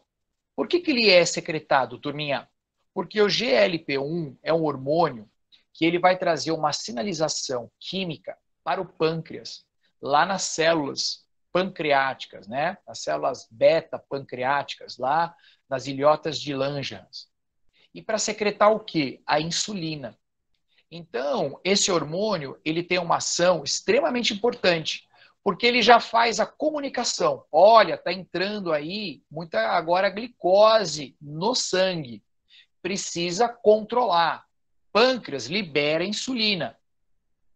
Por que ele é secretado, turminha? Porque o GLP-1 é um hormônio que ele vai trazer uma sinalização química para o pâncreas, lá nas células pancreáticas, né? As células beta-pancreáticas, lá nas ilhotas de Langerhans. E para secretar o quê? A insulina. Então, esse hormônio, ele tem uma ação extremamente importante, porque ele já faz a comunicação. Olha, está entrando aí muita agora glicose no sangue. Precisa controlar. Pâncreas libera insulina.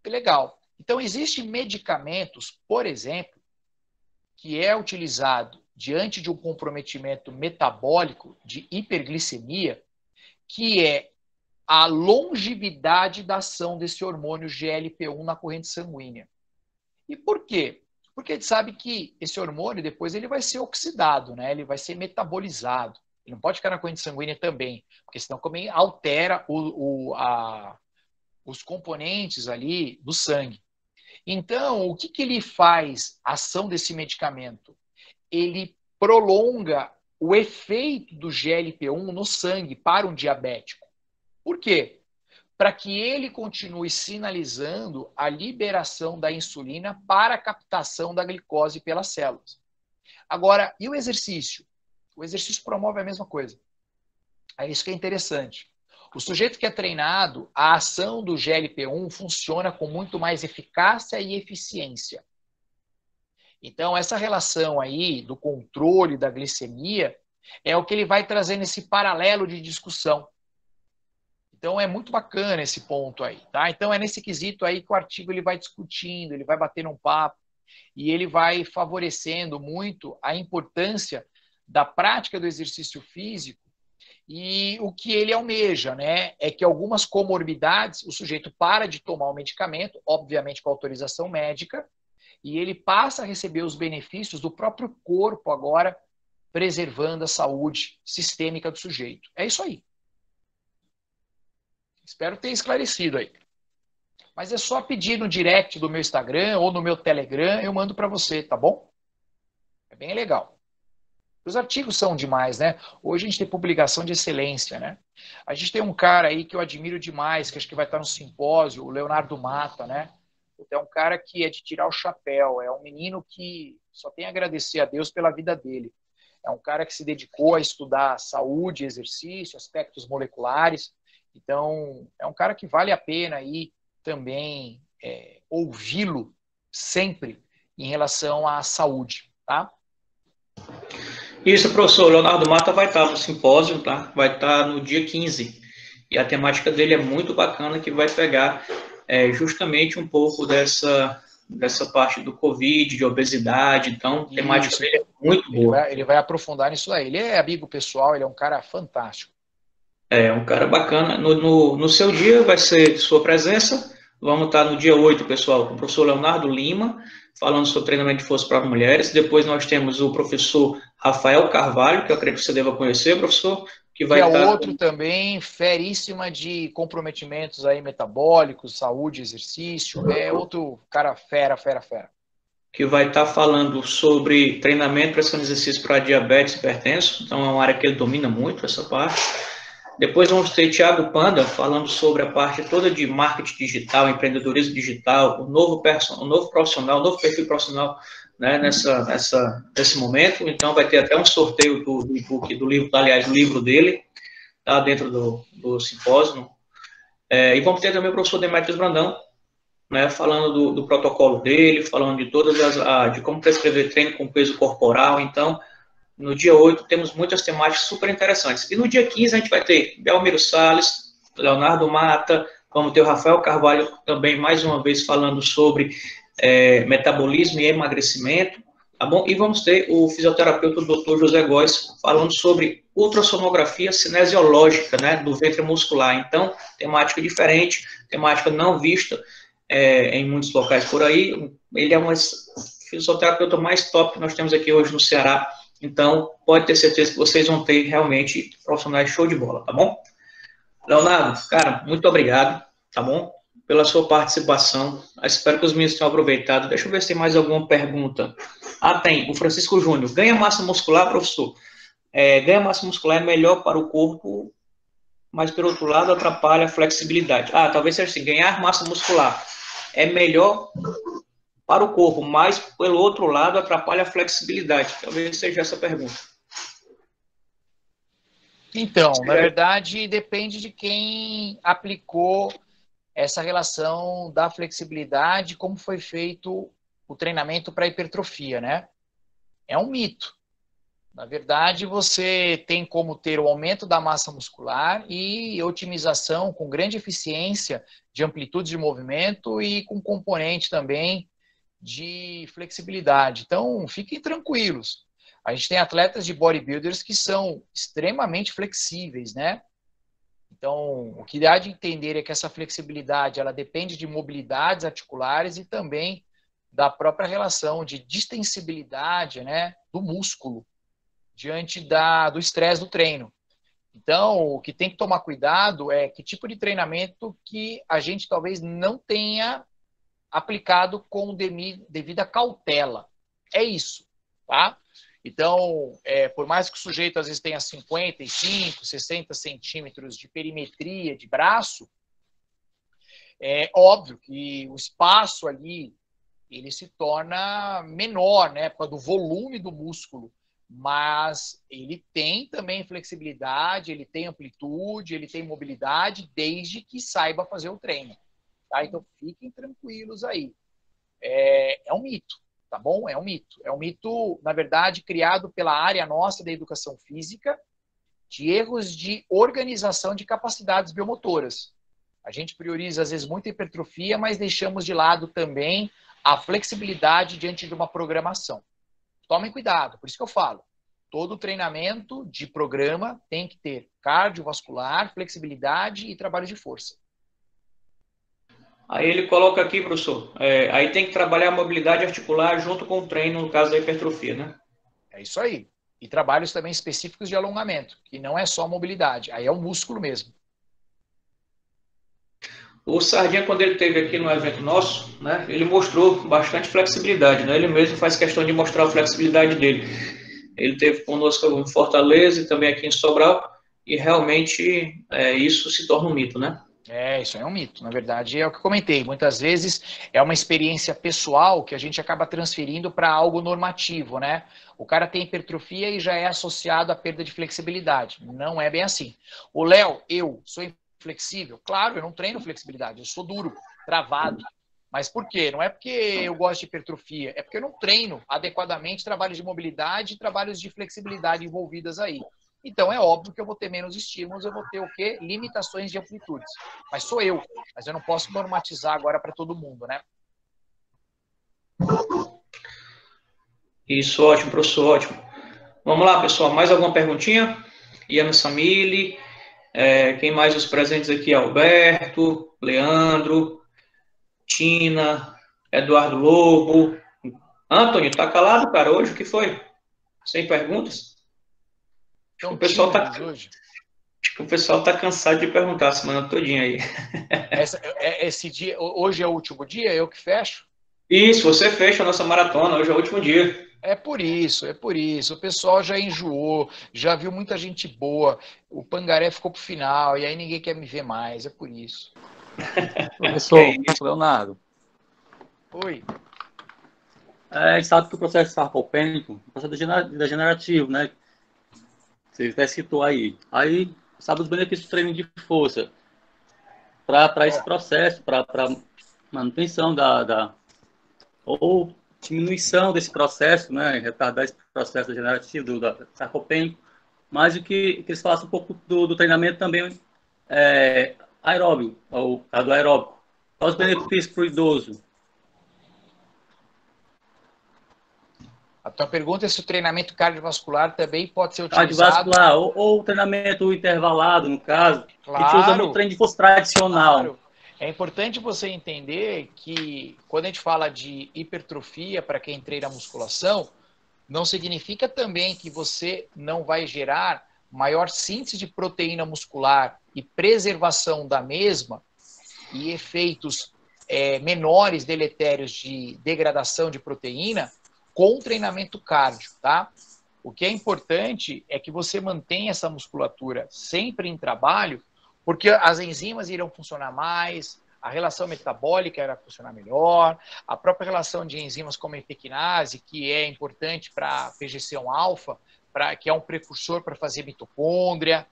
Legal. Então, existem medicamentos, por exemplo, que é utilizado diante de um comprometimento metabólico de hiperglicemia, que é a longevidade da ação desse hormônio GLP-1 na corrente sanguínea. E por quê? Porque a gente sabe que esse hormônio depois ele vai ser oxidado, né? Ele vai ser metabolizado. Ele não pode ficar na corrente sanguínea também, porque senão também altera os componentes ali do sangue. Então, o que ele faz, a ação desse medicamento? Ele prolonga o efeito do GLP-1 no sangue para um diabético. Por quê? Para que ele continue sinalizando a liberação da insulina para a captação da glicose pelas células. Agora, e o exercício? O exercício promove a mesma coisa. É isso que é interessante. O sujeito que é treinado, a ação do GLP-1 funciona com muito mais eficácia e eficiência. Então, essa relação aí do controle da glicemia é o que ele vai trazer nesse paralelo de discussão. Então, é muito bacana esse ponto aí, tá? Então, é nesse quesito aí que o artigo ele vai discutindo, ele vai batendo um papo e ele vai favorecendo muito a importância da prática do exercício físico e o que ele almeja, né? É que algumas comorbidades, o sujeito para de tomar o medicamento, obviamente com autorização médica, e ele passa a receber os benefícios do próprio corpo agora, preservando a saúde sistêmica do sujeito. É isso aí. Espero ter esclarecido aí. Mas é só pedir no direct do meu Instagram ou no meu Telegram, eu mando para você, tá bom? É bem legal. Os artigos são demais, né? Hoje a gente tem publicação de excelência, né? A gente tem um cara aí que eu admiro demais, que acho que vai estar no simpósio, o Leonardo Mata, né? É um cara que é de tirar o chapéu, é um menino que só tem a agradecer a Deus pela vida dele. É um cara que se dedicou a estudar saúde, exercício, aspectos moleculares. Então, é um cara que vale a pena aí também ouvi-lo sempre em relação à saúde, tá? Isso, professor, o Leonardo Mata vai estar no simpósio, tá? Vai estar no dia 15. E a temática dele é muito bacana, que vai pegar justamente um pouco dessa parte do Covid, de obesidade. Então, a temática dele é muito boa. Ele vai aprofundar nisso aí. Ele é amigo pessoal, ele é um cara fantástico. É um cara bacana. No seu dia vai ser de sua presença. Vamos estar no dia 8, pessoal, com o professor Leonardo Lima, falando sobre treinamento de força para mulheres. Depois nós temos o professor Rafael Carvalho, que eu acredito que você deva conhecer, professor. Que vai estar outro também, feríssima de comprometimentos aí metabólicos, saúde, exercício. É outro cara fera. que vai estar falando sobre treinamento, pressão de exercício para diabetes e hipertenso, então é uma área que ele domina muito, essa parte. Depois vamos ter Thiago Panda falando sobre a parte toda de marketing digital, empreendedorismo digital, o novo profissional, o novo perfil profissional, né, nesse momento. Então vai ter até um sorteio do e-book, do livro, aliás, do livro dele, tá, dentro do simpósio. E vamos ter também o professor Demetrios Brandão, né, falando do protocolo dele, falando de de como prescrever treino com peso corporal. Então, no dia 8, temos muitas temáticas super interessantes. E no dia 15, a gente vai ter Belmiro Salles, Leonardo Mata, vamos ter o Rafael Carvalho também, mais uma vez, falando sobre metabolismo e emagrecimento, tá bom? E vamos ter o fisioterapeuta o Dr. José Góes falando sobre ultrassonografia cinesiológica, né, do ventre muscular. Então, temática diferente, temática não vista em muitos locais por aí. Ele é um fisioterapeuta mais top que nós temos aqui hoje no Ceará. Então, pode ter certeza que vocês vão ter realmente profissionais show de bola, tá bom? Leonardo, cara, muito obrigado, tá bom? Pela sua participação. Espero que os meninos tenham aproveitado. Deixa eu ver se tem mais alguma pergunta. Tem. O Francisco Júnior. Ganha massa muscular, professor? Ganha massa muscular é melhor para o corpo, mas, por outro lado, atrapalha a flexibilidade. Talvez seja assim, ganhar massa muscular é melhor para o corpo, mas, pelo outro lado, atrapalha a flexibilidade. Talvez seja essa a pergunta. Então, na verdade, depende de quem aplicou essa relação da flexibilidade, como foi feito o treinamento para hipertrofia, né? É um mito. Na verdade, você tem como ter o aumento da massa muscular e otimização com grande eficiência de amplitude de movimento e com componente também de flexibilidade. Então, fiquem tranquilos. A gente tem atletas de bodybuilders que são extremamente flexíveis, né? Então, o que dá de entender é que essa flexibilidade, ela depende de mobilidades articulares e também da própria relação de distensibilidade, né, do músculo diante do estresse do treino. Então, o que tem que tomar cuidado é que tipo de treinamento que a gente talvez não tenha aplicado com devida cautela. É isso, tá? Então, por mais que o sujeito às vezes tenha 55, 60 centímetros de perimetria de braço, é óbvio que o espaço ali ele se torna menor, né, por causa do volume do músculo, mas ele tem também flexibilidade, ele tem amplitude, ele tem mobilidade, desde que saiba fazer o treino. Tá? Então, fiquem tranquilos aí. É um mito, tá bom? É um mito. É um mito, na verdade, criado pela área nossa da educação física, de erros de organização de capacidades biomotoras. A gente prioriza, às vezes, muita hipertrofia, mas deixamos de lado também a flexibilidade diante de uma programação. Tomem cuidado, por isso que eu falo. Todo treinamento de programa tem que ter cardiovascular, flexibilidade e trabalho de força. Aí ele coloca aqui, professor, aí tem que trabalhar a mobilidade articular junto com o treino, no caso da hipertrofia, né? É isso aí. E trabalhos também específicos de alongamento, que não é só mobilidade, aí é o músculo mesmo. O Sardinha, quando ele esteve aqui no evento nosso, né, ele mostrou bastante flexibilidade, né? Ele mesmo faz questão de mostrar a flexibilidade dele. Ele esteve conosco em Fortaleza e também aqui em Sobral, e realmente isso se torna um mito, né? Isso é um mito. Na verdade, é o que eu comentei. Muitas vezes é uma experiência pessoal que a gente acaba transferindo para algo normativo, né? O cara tem hipertrofia e já é associado à perda de flexibilidade. Não é bem assim. O Léo, eu sou flexível? Claro, eu não treino flexibilidade, eu sou duro, travado. Mas por quê? Não é porque eu gosto de hipertrofia, é porque eu não treino adequadamente trabalhos de mobilidade e trabalhos de flexibilidade envolvidas aí. Então é óbvio que eu vou ter menos estímulos, eu vou ter o quê? Limitações de amplitudes. Mas sou eu, mas eu não posso normatizar agora para todo mundo, né? Isso, ótimo, professor, ótimo. Vamos lá, pessoal, mais alguma perguntinha? Iana Samili, quem mais os presentes aqui? Alberto, Leandro, Tina, Eduardo Lobo. Antônio, tá calado, cara, hoje? O que foi? Sem perguntas? Então, o pessoal tá... hoje. Acho que o pessoal tá cansado de perguntar a semana todinha aí. Esse dia, hoje é o último dia, eu que fecho? Isso, você fecha a nossa maratona, hoje é o último dia. É por isso, é por isso. O pessoal já enjoou, já viu muita gente boa. O Pangaré ficou pro final e aí ninguém quer me ver mais. É por isso. Que é Professor isso. Leonardo, Oi. a gente sabe que o processo sarcopênico é um processo degenerativo, né? Você até citou aí. Aí, sabe os benefícios do treino de força para esse É. processo, para manutenção ou diminuição desse processo, né? Retardar esse processo degenerativo do sarcopênico. Mas que eles falassem um pouco do treinamento também aeróbio, ou do aeróbico. Quais os benefícios para o idoso? A tua pergunta é se o treinamento cardiovascular também pode ser utilizado. Cardiovascular, ou treinamento intervalado, no caso, que a gente usa no Claro, treino de força tradicional. claro. É importante você entender que quando a gente fala de hipertrofia para quem treina musculação, não significa também que você não vai gerar maior síntese de proteína muscular e preservação da mesma e efeitos menores deletérios de degradação de proteína com treinamento cardio, tá? O que é importante é que você mantenha essa musculatura sempre em trabalho, porque as enzimas irão funcionar mais, a relação metabólica irá funcionar melhor, a própria relação de enzimas como a epiquinase, que é importante para PGC1-alfa, que é um precursor para fazer mitocôndria,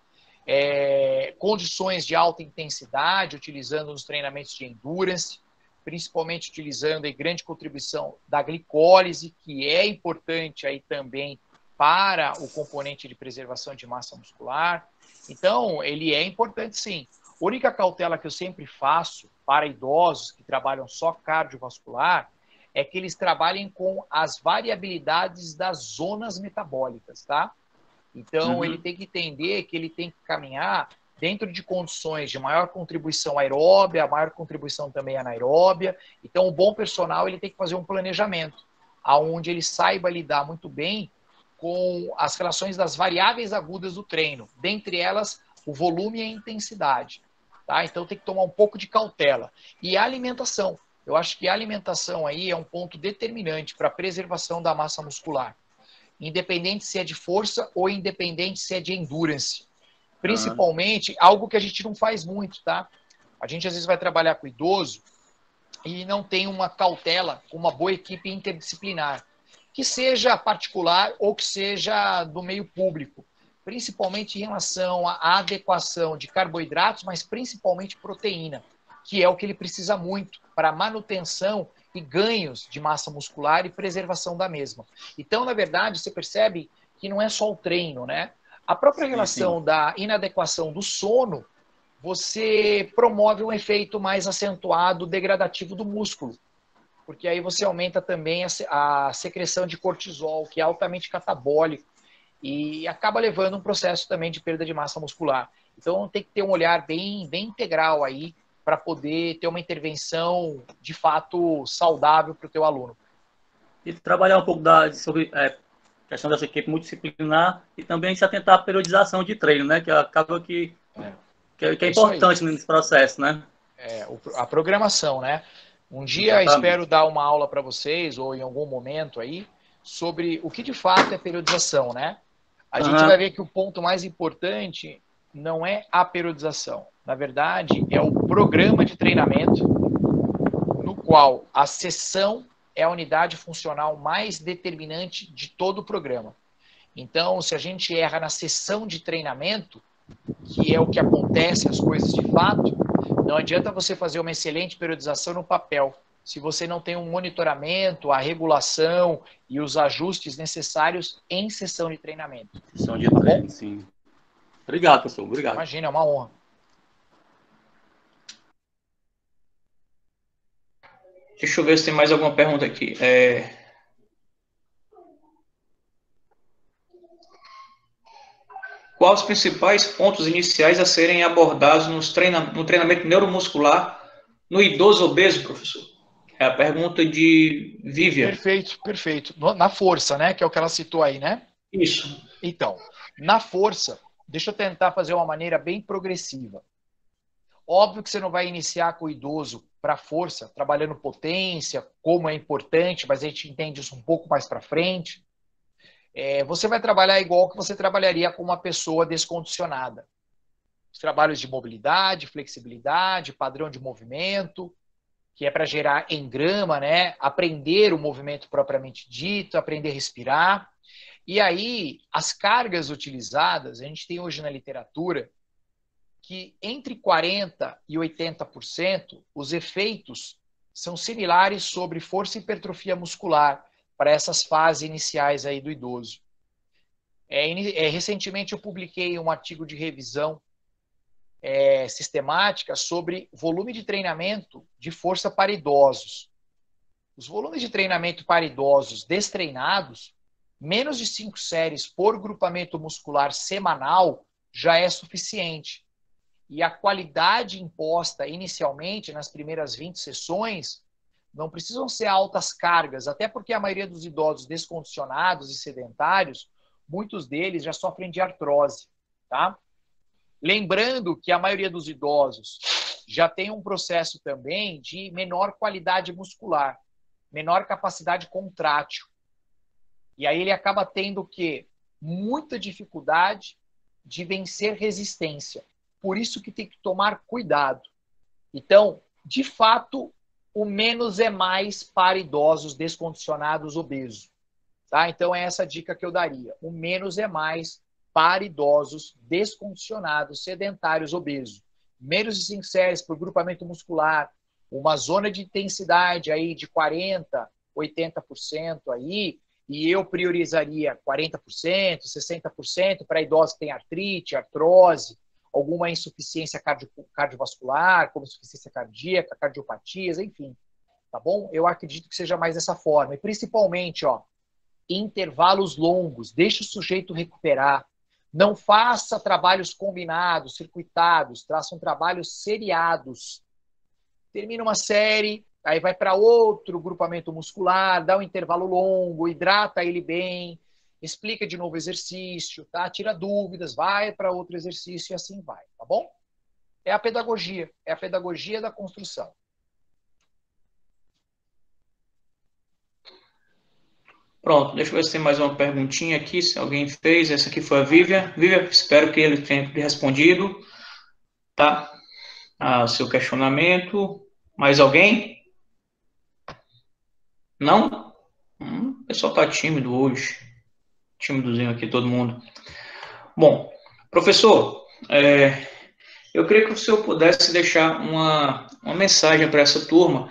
condições de alta intensidade, utilizando nos treinamentos de endurance, principalmente utilizando a grande contribuição da glicólise, que é importante aí também para o componente de preservação de massa muscular. Então, ele é importante sim. A única cautela que eu sempre faço para idosos que trabalham só cardiovascular é que eles trabalhem com as variabilidades das zonas metabólicas, tá? Então, ele tem que entender que ele tem que caminhar dentro de condições de maior contribuição aeróbia, maior contribuição também anaeróbia. Então, o bom personal ele tem que fazer um planejamento, aonde ele saiba lidar muito bem com as relações das variáveis agudas do treino, dentre elas o volume e a intensidade. Tá? Então, tem que tomar um pouco de cautela. E a alimentação. Eu acho que a alimentação aí é um ponto determinante para a preservação da massa muscular, independente se é de força ou independente se é de endurance. Principalmente, algo que a gente não faz muito, tá? A gente às vezes vai trabalhar com idoso e não tem uma cautela, uma boa equipe interdisciplinar, que seja particular ou que seja do meio público, principalmente em relação à adequação de carboidratos, mas principalmente proteína, que é o que ele precisa muito para manutenção e ganhos de massa muscular e preservação da mesma. Então, na verdade, você percebe que não é só o treino, né? A própria relação da inadequação do sono, você promove um efeito mais acentuado degradativo do músculo, porque aí você aumenta também a secreção de cortisol, que é altamente catabólico, e acaba levando um processo também de perda de massa muscular. Então tem que ter um olhar bem integral aí para poder ter uma intervenção de fato saudável para o teu aluno. E trabalhar um pouco sobre questão dessa equipe multidisciplinar e também se atentar à periodização de treino, né? Que acaba que é importante nesse processo, né? A programação, né? Um dia espero dar uma aula para vocês, ou em algum momento aí, sobre o que de fato é periodização, né? A gente vai ver que o ponto mais importante não é a periodização. Na verdade, é o programa de treinamento no qual a sessão é a unidade funcional mais determinante de todo o programa. Então, se a gente erra na sessão de treinamento, que é o que acontece, as coisas de fato, não adianta você fazer uma excelente periodização no papel, se você não tem um monitoramento, a regulação e os ajustes necessários em sessão de treinamento. Sessão de treino, sim. Obrigado, professor. Obrigado. Imagina, é uma honra. Deixa eu ver se tem mais alguma pergunta aqui. Quais os principais pontos iniciais a serem abordados no treinamento neuromuscular no idoso obeso, professor? É a pergunta de Vivian. Perfeito, perfeito. Na força, né? Que é o que ela citou aí, né? Isso. Então, na força, deixa eu tentar fazer uma maneira bem progressiva. Óbvio que você não vai iniciar com o idoso para força, trabalhando potência, como é importante, mas a gente entende isso um pouco mais para frente. Você vai trabalhar igual que você trabalharia com uma pessoa descondicionada. Os trabalhos de mobilidade, flexibilidade, padrão de movimento, que é para gerar engrama, né? Aprender o movimento propriamente dito, aprender a respirar. E aí, as cargas utilizadas, a gente tem hoje na literatura que entre 40% e 80% os efeitos são similares sobre força e hipertrofia muscular para essas fases iniciais aí do idoso. Recentemente eu publiquei um artigo de revisão sistemática sobre volume de treinamento de força para idosos. Os volumes de treinamento para idosos destreinados, menos de 5 séries por grupamento muscular semanal já é suficiente. E a qualidade imposta inicialmente nas primeiras 20 sessões não precisam ser altas cargas, até porque a maioria dos idosos descondicionados e sedentários, muitos deles já sofrem de artrose, tá? Lembrando que a maioria dos idosos já tem um processo também de menor qualidade muscular, menor capacidade contrátil. E aí ele acaba tendo o quê? Muita dificuldade de vencer resistência. Por isso que tem que tomar cuidado. Então, de fato, o menos é mais para idosos descondicionados obesos. Tá? Então, é essa dica que eu daria. O menos é mais para idosos descondicionados, sedentários, obesos. Menos de 5 séries por grupamento muscular, uma zona de intensidade aí de 40%, 80% aí, e eu priorizaria 40%, 60% para idosos que têm artrite, artrose, alguma insuficiência cardiovascular, como insuficiência cardíaca, cardiopatias, enfim. Tá bom? Eu acredito que seja mais dessa forma. E principalmente, intervalos longos, deixe o sujeito recuperar. Não faça trabalhos combinados, circuitados, traçam trabalhos seriados. Termina uma série, aí vai para outro grupamento muscular, dá um intervalo longo, hidrata ele bem, explica de novo o exercício, tá? Tira dúvidas, vai para outro exercício e assim vai, tá bom? É a pedagogia da construção. Pronto, deixa eu ver se tem mais uma perguntinha aqui, se alguém fez. Essa aqui foi a Vivian. Vivian, espero que ele tenha respondido, tá? O seu questionamento. Mais alguém? Não? O pessoal tá tímido hoje. Tímidozinho aqui, todo mundo. Bom, professor, eu queria que o senhor pudesse deixar uma mensagem para essa turma.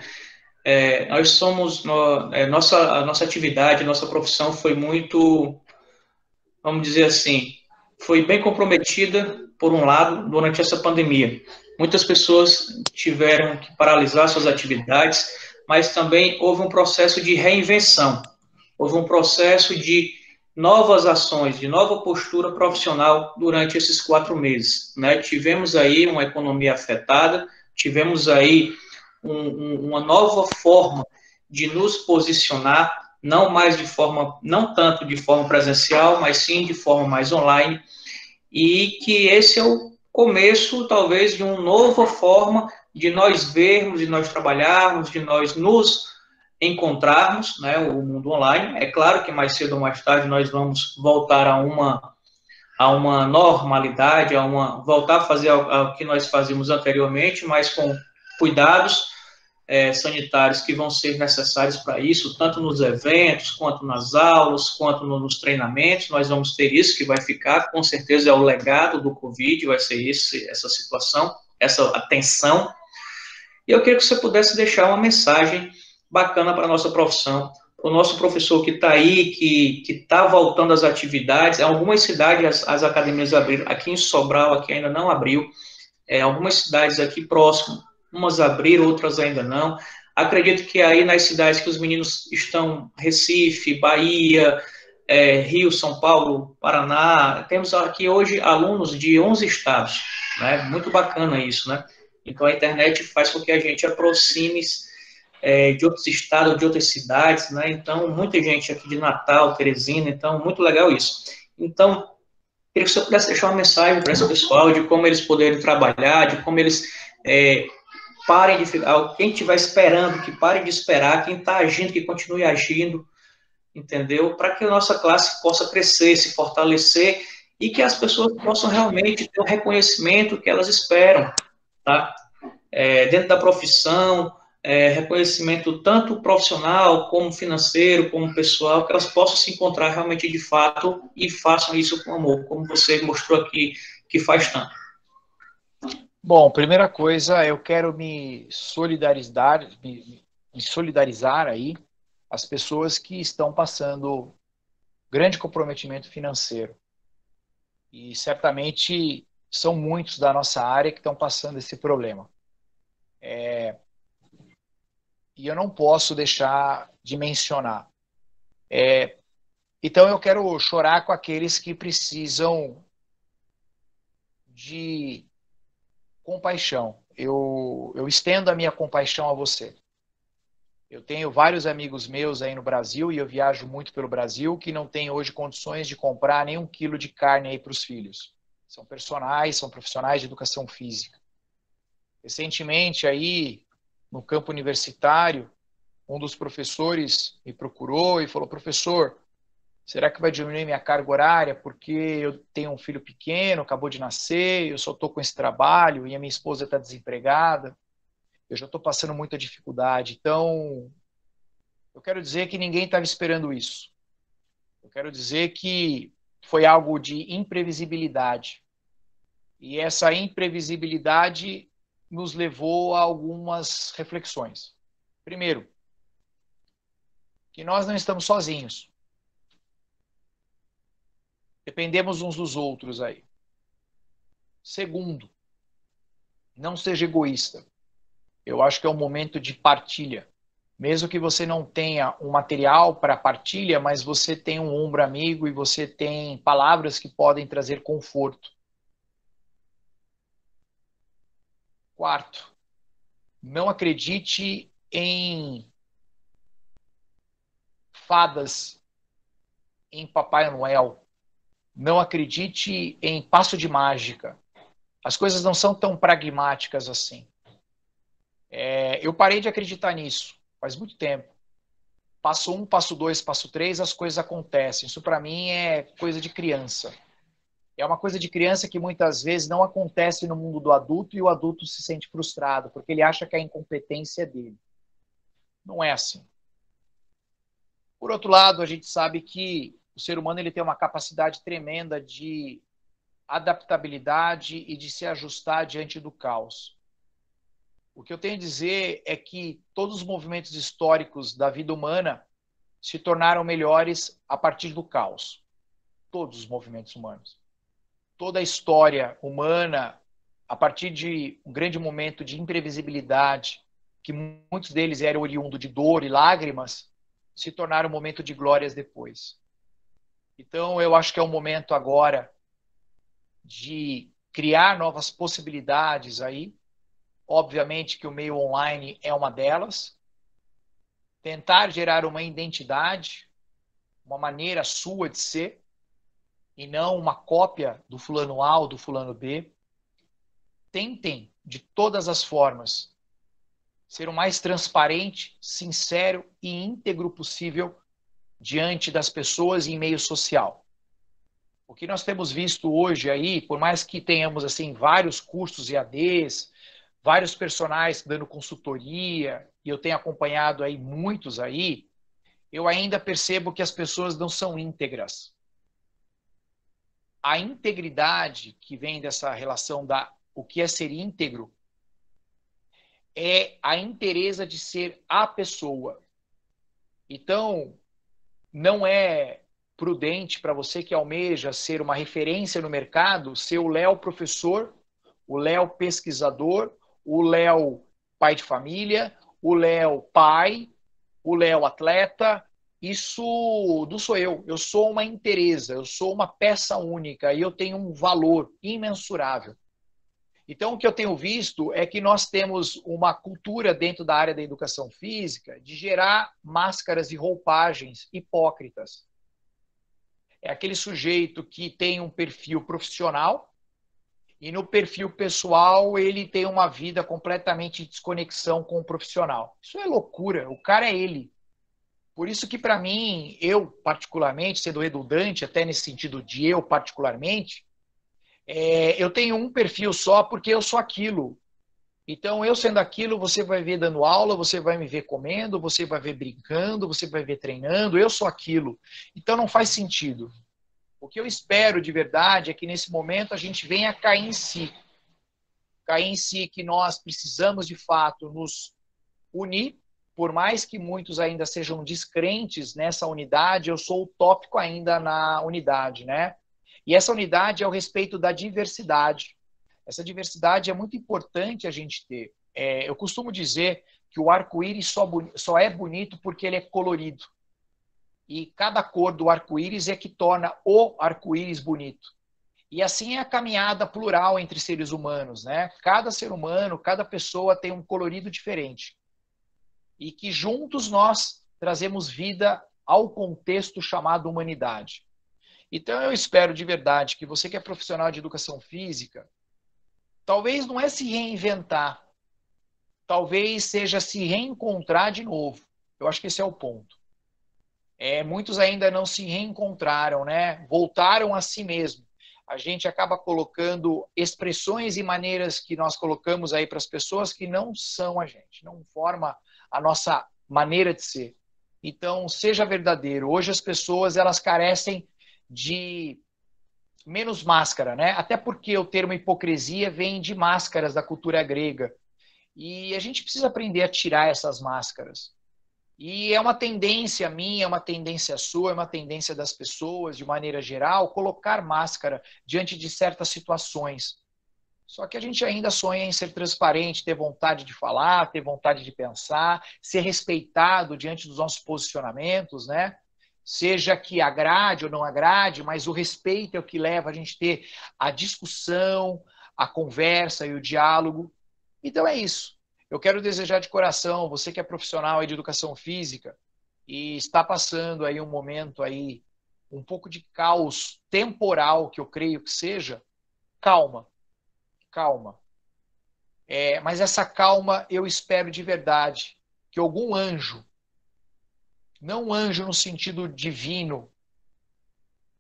Nós somos, a nossa atividade, nossa profissão foi muito, vamos dizer assim, foi bem comprometida, por um lado, durante essa pandemia. Muitas pessoas tiveram que paralisar suas atividades, mas também houve um processo de reinvenção, houve um processo de novas ações, de nova postura profissional durante esses 4 meses, né? Tivemos aí uma economia afetada, tivemos aí uma nova forma de nos posicionar, não tanto de forma presencial, mas sim de forma mais online, e que esse é o começo, talvez, de uma nova forma de nós vermos, de nós trabalharmos, de nós nos encontrarmos, né, o mundo online. É claro que mais cedo ou mais tarde nós vamos voltar a uma normalidade, voltar a fazer o que nós fazíamos anteriormente, mas com cuidados sanitários que vão ser necessários para isso, tanto nos eventos, quanto nas aulas, quanto nos treinamentos. Nós vamos ter isso que vai ficar, com certeza é o legado do Covid, vai ser essa situação, essa atenção. E eu queria que você pudesse deixar uma mensagem bacana para a nossa profissão, para o nosso professor que está aí, que está voltando às atividades. Em algumas cidades as academias abriram, aqui em Sobral, aqui ainda não abriu, algumas cidades aqui próximas, umas abriram, outras ainda não. Acredito que aí nas cidades que os meninos estão, Recife, Bahia, Rio, São Paulo, Paraná, temos aqui hoje alunos de 11 estados, né? Muito bacana isso, né? Então a internet faz com que a gente aproxime de outros estados, de outras cidades, né? Então muita gente aqui de Natal, Teresina, então muito legal isso. Então queria que você pudesse deixar uma mensagem para esse pessoal de como eles poderem trabalhar, de como eles Parem de ficar, quem estiver esperando, que pare de esperar, quem está agindo, que continue agindo, entendeu? Para que a nossa classe possa crescer, se fortalecer e que as pessoas possam realmente ter o reconhecimento que elas esperam, tá? Dentro da profissão, reconhecimento tanto profissional, como financeiro, como pessoal, que elas possam se encontrar realmente de fato e façam isso com amor, como você mostrou aqui que faz tanto. Bom, primeira coisa, eu quero me solidarizar aí as pessoas que estão passando grande comprometimento financeiro. E certamente são muitos da nossa área que estão passando esse problema. E eu não posso deixar de mencionar. Então eu quero chorar com aqueles que precisam de compaixão. Eu estendo a minha compaixão a você. Eu tenho vários amigos meus aí no Brasil, e eu viajo muito pelo Brasil, que não têm hoje condições de comprar nem 1 quilo de carne aí para os filhos. São profissionais de educação física. Recentemente aí, no campo universitário, um dos professores me procurou e falou: professor, será que vai diminuir minha carga horária porque eu tenho um filho pequeno, acabou de nascer, eu só estou com esse trabalho e a minha esposa está desempregada? Eu já estou passando muita dificuldade. Então, eu quero dizer que ninguém estava esperando isso. Eu quero dizer que foi algo de imprevisibilidade. E essa imprevisibilidade nos levou a algumas reflexões. Primeiro, que nós não estamos sozinhos. Dependemos uns dos outros aí. Segundo, não seja egoísta. Eu acho que é um momento de partilha. Mesmo que você não tenha um material para partilha, mas você tem um ombro amigo e você tem palavras que podem trazer conforto. Quarto, não acredite em fadas, em Papai Noel. Não acredite em passo de mágica. As coisas não são tão pragmáticas assim. Eu parei de acreditar nisso faz muito tempo. Passo 1, passo 2, passo 3, as coisas acontecem. Isso para mim é coisa de criança. É uma coisa de criança que muitas vezes não acontece no mundo do adulto e o adulto se sente frustrado porque ele acha que a incompetência é dele. Não é assim. Por outro lado, a gente sabe que o ser humano ele tem uma capacidade tremenda de adaptabilidade e de se ajustar diante do caos. O que eu tenho a dizer é que todos os movimentos históricos da vida humana se tornaram melhores a partir do caos. Todos os movimentos humanos. Toda a história humana, a partir de um grande momento de imprevisibilidade, que muitos deles eram oriundos de dor e lágrimas, se tornaram um momento de glórias depois. Então, eu acho que é o momento agora de criar novas possibilidades aí. Obviamente que o meio online é uma delas. Tentar gerar uma identidade, uma maneira sua de ser, e não uma cópia do fulano A ou do fulano B. Tentem, de todas as formas, ser o mais transparente, sincero e íntegro possível diante das pessoas e em meio social. O que nós temos visto hoje aí, por mais que tenhamos assim vários cursos EADs, vários personagens dando consultoria, e eu tenho acompanhado aí muitos aí, eu ainda percebo que as pessoas não são íntegras. A integridade que vem dessa relação da o que é ser íntegro é a inteireza de ser a pessoa. Então, não é prudente para você que almeja ser uma referência no mercado, ser o Léo professor, o Léo pesquisador, o Léo pai de família, o Léo pai, o Léo atleta. Isso não sou eu. Eu sou uma inteireza, eu sou uma peça única e eu tenho um valor imensurável. Então, o que eu tenho visto é que nós temos uma cultura dentro da área da educação física de gerar máscaras e roupagens hipócritas. É aquele sujeito que tem um perfil profissional E no perfil pessoal, ele tem uma vida completamente de desconexão com o profissional. Isso é loucura, o cara é ele. Por isso que, para mim, eu particularmente, sendo redundante, até nesse sentido de eu particularmente, eu tenho um perfil só porque eu sou aquilo. Então, eu sendo aquilo, você vai ver dando aula, você vai me ver comendo, você vai ver brincando, você vai ver treinando, eu sou aquilo. Então, não faz sentido. O que eu espero de verdade é que nesse momento a gente venha cair em si. Cair em si que nós precisamos, de fato, nos unir, por mais que muitos ainda sejam descrentes nessa unidade, eu sou utópico ainda na unidade, né? E essa unidade é o respeito da diversidade. Essa diversidade é muito importante a gente ter. Eu costumo dizer que o arco-íris só é bonito porque ele é colorido. E cada cor do arco-íris é que torna o arco-íris bonito. E assim é a caminhada plural entre seres humanos, né? Cada ser humano, cada pessoa tem um colorido diferente. E que juntos nós trazemos vida ao contexto chamado humanidade. Então eu espero de verdade que você que é profissional de educação física, talvez não é se reinventar, talvez seja se reencontrar de novo. Eu acho que esse é o ponto. Muitos ainda não se reencontraram, né? Voltaram a si mesmo. A gente acaba colocando expressões e maneiras que nós colocamos aí para as pessoas que não são a gente, não forma a nossa maneira de ser. Então, seja verdadeiro. Hoje as pessoas elas carecem de menos máscara, né? Até porque o termo hipocrisia vem de máscaras da cultura grega. E a gente precisa aprender a tirar essas máscaras. E é uma tendência minha, é uma tendência sua, é uma tendência das pessoas, de maneira geral, colocar máscara diante de certas situações. Só que a gente ainda sonha em ser transparente, ter vontade de falar, ter vontade de pensar, ser respeitado diante dos nossos posicionamentos, né? Seja que agrade ou não agrade, mas o respeito é o que leva a gente a ter a discussão, a conversa e o diálogo. Então é isso. Eu quero desejar de coração, você que é profissional de educação física e está passando aí um momento aí um pouco de caos temporal, que eu creio que seja, calma, calma. Mas essa calma eu espero de verdade que algum anjo, não anjo no sentido divino,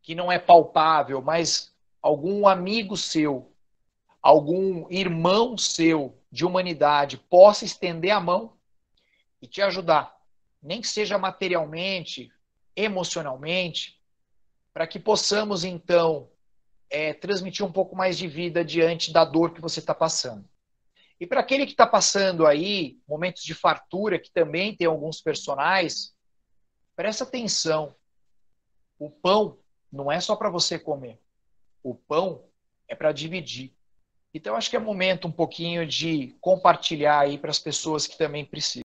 que não é palpável, mas algum amigo seu, algum irmão seu de humanidade possa estender a mão e te ajudar, nem que seja materialmente, emocionalmente, para que possamos, então, transmitir um pouco mais de vida diante da dor que você está passando. E para aquele que está passando aí, momentos de fartura, que também tem alguns personagens, presta atenção. O pão não é só para você comer. O pão é para dividir. Então, acho que é momento um pouquinho de compartilhar aí para as pessoas que também precisam.